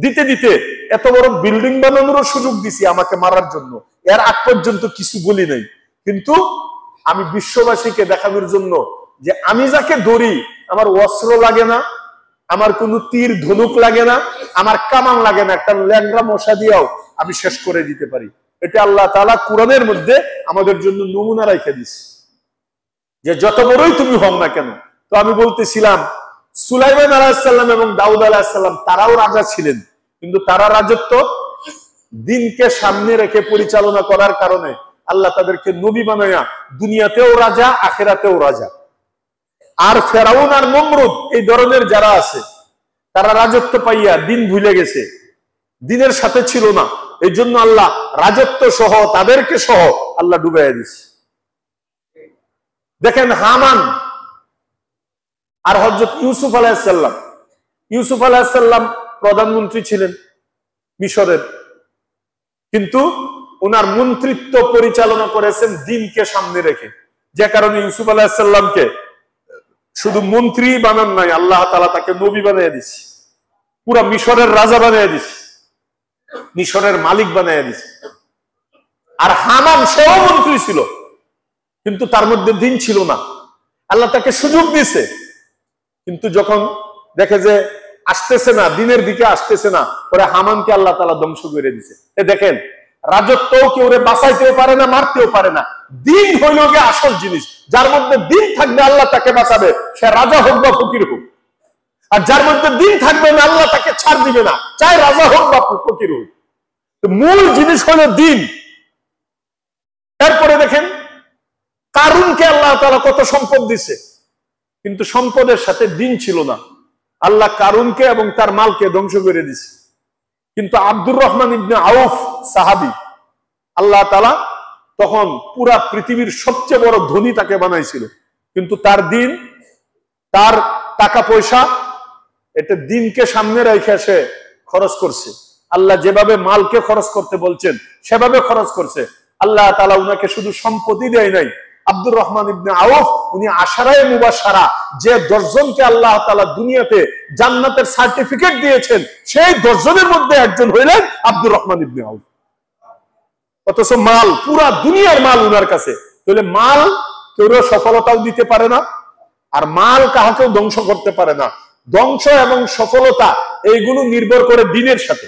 দিতে দিতে এত বড় বিল্ডিং বানানোরও সুযোগ দিছি আমাকে মারার জন্য, এর আগ পর্যন্ত কিছু বলি নাই, কিন্তু আমি বিশ্ববাসীকে দেখানোর জন্য যে আমি যাকে ধরি আমার অস্ত্র লাগে না, আমার কোনো তীর ধনুক লাগে না, আমার কামান লাগে না, একটা ল্যাংরা মশা দিয়েও আমি শেষ করে দিতে পারি। এটা আল্লাহ তাআলা কোরআনের মধ্যে আমাদের জন্য নমুনা রেখে দিছে যে যত বড়ই তুমি হও না কেন। তো আমি বলতেছিলাম সুলাইমান আলাইহিস সালাম এবং দাউদ আলাইহিস সালাম তারাও রাজা ছিলেন, কিন্তু তারা রাজত্ব দিনকে সামনে রেখে পরিচালনা করার কারণে আল্লাহ তাদেরকে নবী বানায়া দুনিয়াতেও রাজা, আখিরাতেও রাজা। আর ফেরাউন আর নমরুদ এই ধরনের যারা আছে তারা রাজত্ব পাইয়া দিন ভুলে গেছে, দিনের সাথে ছিল না, এই জন্য আল্লাহ রাজত্ব সহ তাদেরকে সহ আল্লাহ ডুবাইয়া দিচ্ছে। দেখেন হামান আর হযরত ইউসুফ আলাইহিস সালাম, ইউসুফ আলাইহিস সালাম প্রধানমন্ত্রী ছিলেন মিশরের, কিন্তু ওনার মন্ত্রিত্ব পরিচালনা করেছেন দিনকে সামনে রেখে, যে কারণে ইউসুফ আলাইহিস সালামকে শুধু মন্ত্রী বানান নাই, আল্লাহ তাআলা তাকে নবী বানিয়ে দিছে, পুরা মিশরের রাজা বানিয়ে দিছে, মিশরের মালিক বানিয়ে দিছে। আর হামান সেও মন্ত্রী ছিল, কিন্তু তার মধ্যে দিন ছিল না, আল্লাহ তাকে সুযোগ দিছে, কিন্তু যখন দেখে যে আসতেছে না, দিনের দিকে আসতেছে না, পরে হামানকে আল্লাহ তাআলা ধ্বংস করে দিছে। দেখেন রাজত্বও কেউ বাঁচাইতেও পারে না, মারতেও পারে না, দিন হইল গিয়ে আসল জিনিস, যার মধ্যে দিন থাকবে আল্লাহ তাকে বাঁচাবে, সে রাজা হোক বা ফকির হোক। আর যার মধ্যে দিন থাকবে না আল্লাহ তাকে ছাড় দিবে না, চাই রাজা হোক বা ফকির হোক। মূল জিনিস হলো দিন। এরপরে দেখেন কারুনকে আল্লাহ তাআলা কত সম্পদ দিছে, কিন্তু সম্পদের সাথে দিন ছিল না, আল্লাহ কারুনকে এবং তার মালকে ধ্বংস করে দিছে। কিন্তু আব্দুর রহমান ইবনে আউফ সাহাবী, আল্লাহ তাআলা তখন পুরা পৃথিবীর সবচেয়ে বড় ধনী তাকে বানাইছিল, কিন্তু তার দিন, তার টাকা পয়সা, এটা দিনকে সামনে রেখে সে খরচ করছে। আল্লাহ যেভাবে মালকে খরচ করতে বলছেন সেভাবে খরচ করছে। আল্লাহ তাআলা উনাকে শুধু সম্পত্তি দেয় নাই, আব্দুর রহমান ইবনে আউফ উনি আশারায়ে মুবাশশারা, যে 10 জনকে আল্লাহ তাআলা দুনিয়াতে জান্নাতের সার্টিফিকেট দিয়েছেন, সেই 10 জনের মধ্যে একজন হইলেন আব্দুর রহমান ইবনে আউফ। অথচ মাল, পুরা দুনিয়ার মাল উনার কাছে। তাহলে মাল কেউ সফলতাও দিতে পারে না, আর মাল কাউকেও ধ্বংস করতে পারে না। ধ্বংস এবং সফলতা এইগুলো নির্ভর করে দিনের সাথে।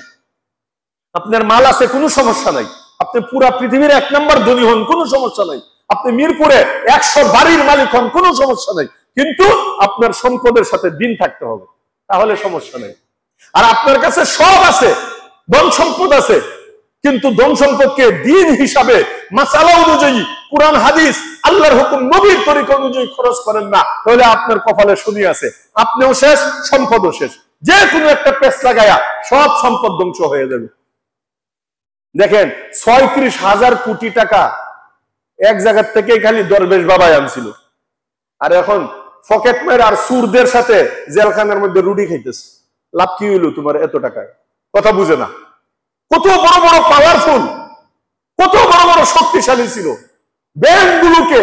আপনার মাল আছে কোনো সমস্যা নাই, আপনি পুরা পৃথিবীর 1 নম্বর ধনী হন, কোনো সমস্যা নাই, আপনি মিরপুরে 100 বাড়ির মালিক হন, কোনো সমস্যা নাই, কিন্তু আপনার সম্পদের সাথে দিন থাকতে হবে, তাহলে সমস্যা নেই। আর আপনার কাছে সব আছে, ধন সম্পদ আছে, কিন্তু ধন সম্পদকে দিন হিসাবে মাসালা অনুযায়ী, কুরআন হাদিস, আল্লাহর হুকুম, নবীর তরিকা অনুযায়ী খরচ করেন না, তাহলে আপনার কপালে শনি আছে, আপনিও শেষ, সম্পদও শেষ। যে কোনো একটা পেস লাগায়া সব সম্পদ ধ্বংস হয়ে যাবে। দেখেন 36,000 কোটি টাকা এক জায়গার থেকে খালি দরবেশ বাবাই আনছিল, আর এখন পকেট মার আর সুরদের সাথে জেলখানার মধ্যে রুটি খাইতেছে। লাভ কি হইলো তোমার এত টাকায়? কথা বুঝে না। কত বড় বড় পাওয়ারফুল, কত বড় বড় শক্তিশালী ছিল, ব্যাংকগুলোকে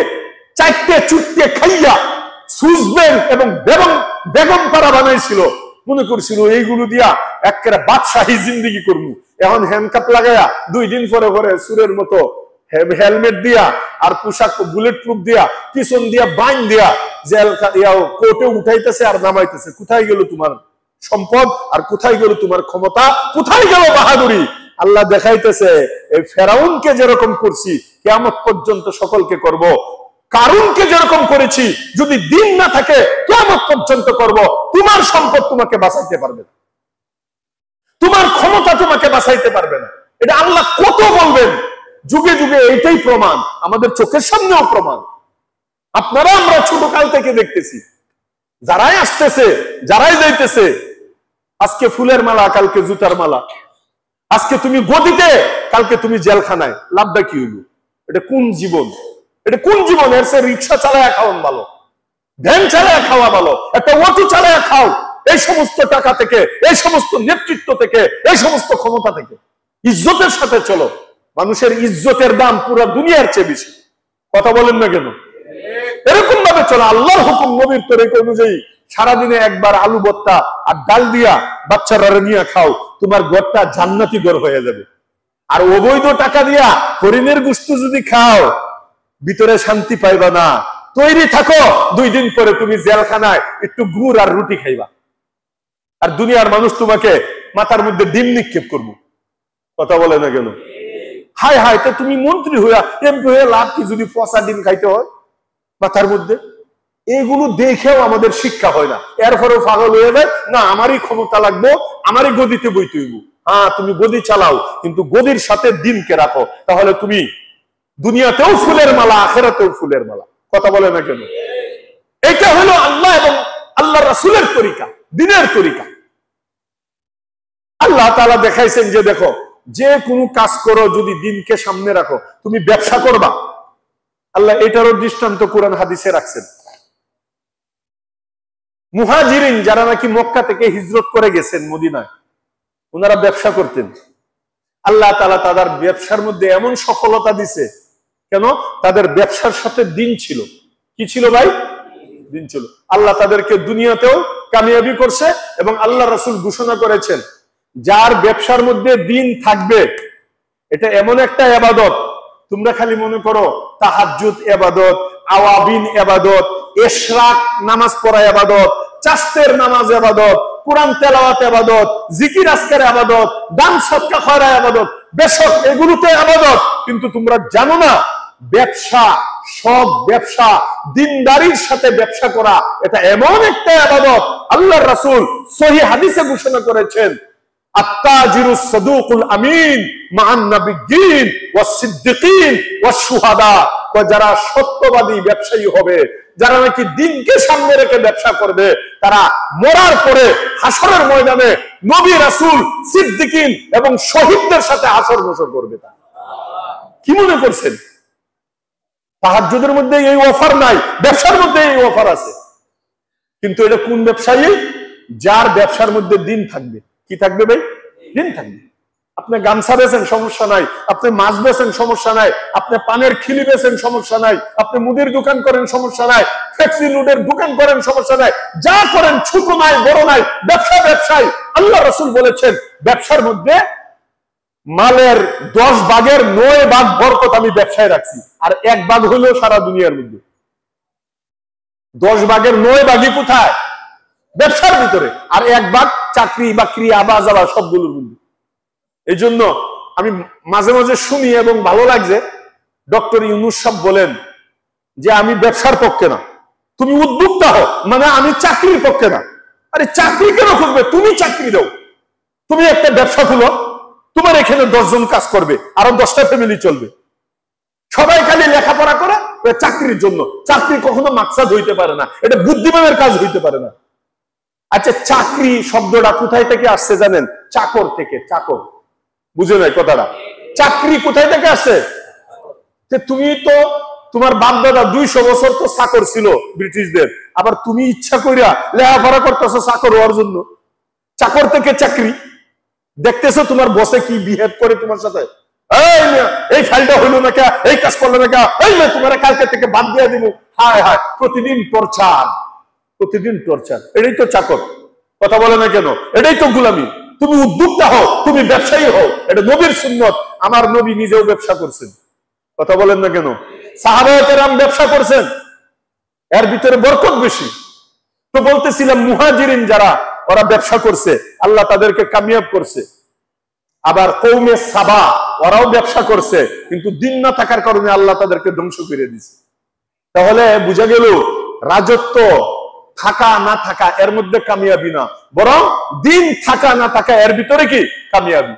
চারটে চুট্টে খাইয়া সুইস ব্যাংক এবং বেগম পাড়া বানাইছিল, মনে করছিল এইগুলো দিয়া একেবারে বাদশাহী জিন্দেগি করবো। এখন হ্যান্ডকাপ লাগাইয়া 2 দিন পরে পরে সুরের মতো হেলমেট দিয়া আর পোশাক বুলেট প্রুফ দিয়া পিছন দিয়া বাইন দিয়া জেল কোর্টে উঠাইতেছে আর নামাইতেছে। কোথায় গেল তোমার সম্পদ, আর কোথায় গেল তোমার ক্ষমতা, কোথায় গেল বাহাদুরি? আল্লাহ দেখাইতেছে এই ফেরাউনকে যেরকম করছি কিয়ামত পর্যন্ত সকলকে করব, কারুনকে যেরকম করেছি যদি দিন না থাকে কিয়ামত পর্যন্ত করব। তোমার সম্পদ তোমাকে বাঁচাইতে পারবে না, তোমার ক্ষমতা তোমাকে বাঁচাইতে পারবে না। এটা আল্লাহ কত বলবেন, যুগে যুগে এইটাই প্রমাণ, আমাদের চোখের সামনেও প্রমাণ। আপনারা আমরা ছোট কাল থেকে দেখতেছি, যারাই আসতেছে যারাই যাইতেছে, আজকে ফুলের মালা, কালকে জুতার মালা, আজকে তুমি গদিতে, কালকে তুমি জেলখানায়। লাভটা কি হইল? এটা কোন জীবন? এটা কোন জীবন? এর সে রিক্সা চালায় খাওয়ান ভালো, ভ্যান চালায় খাওয়া ভালো, একটা অটো চালায় খাও। এই সমস্ত টাকা থেকে, এই সমস্ত নেতৃত্ব থেকে, এই সমস্ত ক্ষমতা থেকে ইজ্জতের সাথে চলো। মানুষের ইজ্জতের দাম পুরো দুনিয়ার চেয়ে বেশি। কথা বলেন না কেন? এরকম ভাবে চলো। আল্লাহর হুকুম, নবীর তরিকা অনুযায়ী সারাদিনে একবার আলু ভর্তা আর ডাল দিয়া বাচ্চারা নিয়ে খাও, তোমার ঘরটা জান্নাতি ঘর হয়ে যাবে। আর অবৈধ টাকা দিয়া হরিণের গোশত যদি খাও, ভিতরে শান্তি পাইবা না। তৈরি থাকো, 2 দিন পরে তুমি জেলখানায় একটু গুড় আর রুটি খাইবা, আর দুনিয়ার মানুষ তোমাকে মাথার মধ্যে ডিম নিক্ষেপ করবো। কথা বলে না কেন? হায় হায়, তো তুমি মন্ত্রী হইয়া এমপি হয়ে লাভ কি যদি পচা ডিম খাইতে হয় মাথার মধ্যে? এইগুলো দেখেও আমাদের শিক্ষা হয় না, এরপরেও পাগল হয়ে যায় না আমারই ক্ষমতা লাগবো, আমারই গদিতে বইতে হইব। হ্যাঁ, তুমি গদি চালাও, কিন্তু গদির সাথে দিনকে রাখো, তাহলে তুমি দুনিয়াতেও ফুলের মালা, আখেরাতেও ফুলের মালা। কথা বলে না কেন? এটা হলো আল্লাহ এবং আল্লাহ রাসূলের তরিকা, দিনের তরিকা। আল্লাহ তাআলা দেখাইছেন যে দেখো, যে কোনো কাজ করো যদি দিনকে সামনে রাখো। তুমি ব্যবসা করবা, আল্লাহ এটারও দৃষ্টান্ত কোরআন হাদিসে রাখছেন। মুহাজিরিন যারা নাকি মক্কা থেকে হিজরত করে গেছেন মদিনায়, ওনারা ব্যবসা করতেন। আল্লাহ তাআলা তাদের ব্যবসার মধ্যে এমন সফলতা দিছে, কেন? তাদের ব্যবসার সাথে দিন ছিল। কি ছিল ভাই? দিন ছিল। আল্লাহ তাদেরকে দুনিয়াতেও কামিয়াবি করছে, এবং আল্লাহ রাসূল ঘোষণা করেছেন যার ব্যবসার মধ্যে দিন থাকবে, এটা এমন একটা ইবাদত, তোমরা খালি মনে করো তাহাজ্জুদ ইবাদত, আওয়াবিন ইবাদত, ইশরাক নামাজ পড়া ইবাদত, চাস্তের নামাজ ইবাদত, কোরআন তেলাওয়াত ইবাদত, জিকির আজকার ইবাদত, দান সদকা করা ইবাদত, বেশক এগুলোতে ইবাদত। কিন্তু তোমরা জানো না, ব্যবসা, সব ব্যবসা, দিনদারির সাথে ব্যবসা করা, এটা এমন একটা ইবাদত। আল্লাহর রাসূল সহিহ হাদিসে ঘোষণা করেছেন, আত-তাজিরুস সাদুকুল আমিন মা'আন নাবিয়্যিন ওয়াস সিদ্দিকিন ওয়াস শুহাদা। যারা সত্যবাদী ব্যবসায়ী হবে, যারা নাকি দিনকে সামনে রেখে ব্যবসা করবে, তারা মরার পরে হাসরের ময়দানে নবী, রাসূল, সিদ্দিকিন এবং শহীদদের সাথে হাসর বসর করবে। কি মনে করছেন তাহাজ্জুদের মধ্যে এই অফার নাই? ব্যবসার মধ্যে এই অফার আছে। কিন্তু এটা কোন ব্যবসায়ী? যার ব্যবসার মধ্যে দিন থাকবে। কি থাকবে ভাই? দিন থাকবে। আপনি গামছা বেচেন, সমস্যা নাই। আপনি মাছ বেচেন, সমস্যা নাই। আপনি পানের খিলি বেচেন, সমস্যা নাই। আপনি মুদির দোকান করেন, সমস্যা নাই। ফ্যাক্সি লুডের দোকান করেন, সমস্যা নাই। যা করেন, ছোট নাই বড় নাই, ব্যবসা ব্যবসায়। আল্লাহ রাসূল বলেছেন ব্যবসার মধ্যে মালের 10 ভাগের 9 ভাগ বরকত আমি ব্যবসায় রাখছি, আর 1 ভাগ হলো সারা দুনিয়ার মধ্যে। 10 ভাগের 9 ভাগই কোথায়? ব্যবসার ভিতরে, আর 1 ভাগ চাকরি বা ক্রিয়া বাজার সবগুলোর মধ্যে। এই জন্য আমি মাঝে মাঝে শুনি এবং ভালো লাগছে, ডক্টর ইউনূস সাহেব বলেন যে আমি ব্যবসার পক্ষে না, তুমি উদ্যোক্তা হও, মানে আমি চাকরির পক্ষে না। আরে চাকরি কেন খুঁজবে? তুমি চাকরি দাও, তুমি একটা ব্যবসা খুলো, তোমার এখানে 10 জন কাজ করবে, আরো 10টা ফ্যামিলি চলবে। সবাই খালি লেখাপড়া করে চাকরির জন্য। চাকরি কখনো মাকসাদ হইতে পারে না, এটা বুদ্ধিমানের কাজ হইতে পারে না। আচ্ছা, চাকরি শব্দটা কোথায় থেকে আসছে জানেন? চাকর থেকে। চাকর, বুঝে নাই কথাটা? চাকরি কোথায় থেকে আসছে? তুমি তো, তোমার বাপ দাদা 200 বছর তো চাকর ছিল ব্রিটিশদের, আবার তুমি ইচ্ছা কইরা লেখাপড়া করতেছো চাকর হওয়ার জন্য। চাকর থেকে চাকরি। দেখতেছো তোমার বসে কি বিহেভ করে তোমার সাথে। এই ফাইলটা হইলো না কে, এই কাজ করলো না কে, এই না তোমার কালকে থেকে বাদ দিয়ে দিব। হায় হায়, প্রতিদিন টর্চার, প্রতিদিন টর্চার। এটাই তো চাকর। কথা বলে না কেন? এটাই তো গোলামি। তুমি উদ্যোক্তা হও, তুমি ব্যবসায়ী হও, এটা নবীর সুন্নত। আমার নবী নিজেও ব্যবসা করছেন। কথা বলেন না কেন? সাহাবায়ে কেরাম ব্যবসা করছেন, এর ভিতরে বরকত বেশি। তো বলতেছিলাম মুহাজিরিন যারা, ওরা ব্যবসা করছে, আল্লাহ তাদেরকে কামিয়াব করছে। আবার কওমে সাবা, ওরাও ব্যবসা করছে, কিন্তু দিন না থাকার কারণে আল্লাহ তাদেরকে ধ্বংস করে দিয়েছে। তাহলে বুঝা গেল রাজত্ব থাকা না থাকা এর মধ্যে কামিয়াবি না, বরং দিন থাকা না থাকা এর ভিতরে কি কামিয়াবি।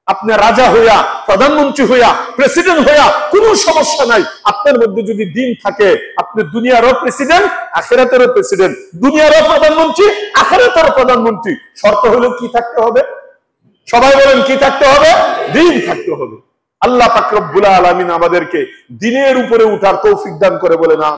আপনি রাজা হইয়া, প্রধানমন্ত্রী হইয়া, প্রেসিডেন্ট হইয়া কোনো সমস্যা নাই। আপনার মধ্যে যদি দিন থাকে, আপনি দুনিয়ারও প্রেসিডেন্ট, আখিরাতেরও প্রেসিডেন্ট, দুনিয়ারও প্রধানমন্ত্রী, আখিরাতেরও প্রধানমন্ত্রী। শর্ত হলো কি থাকতে হবে? সবাই বলেন কি থাকতে হবে? দিন থাকতে হবে। আল্লাহ পাক রব্বুল আলামিন আমাদেরকে দ্বীনের উপরে উঠার তৌফিক দান করে বলে না।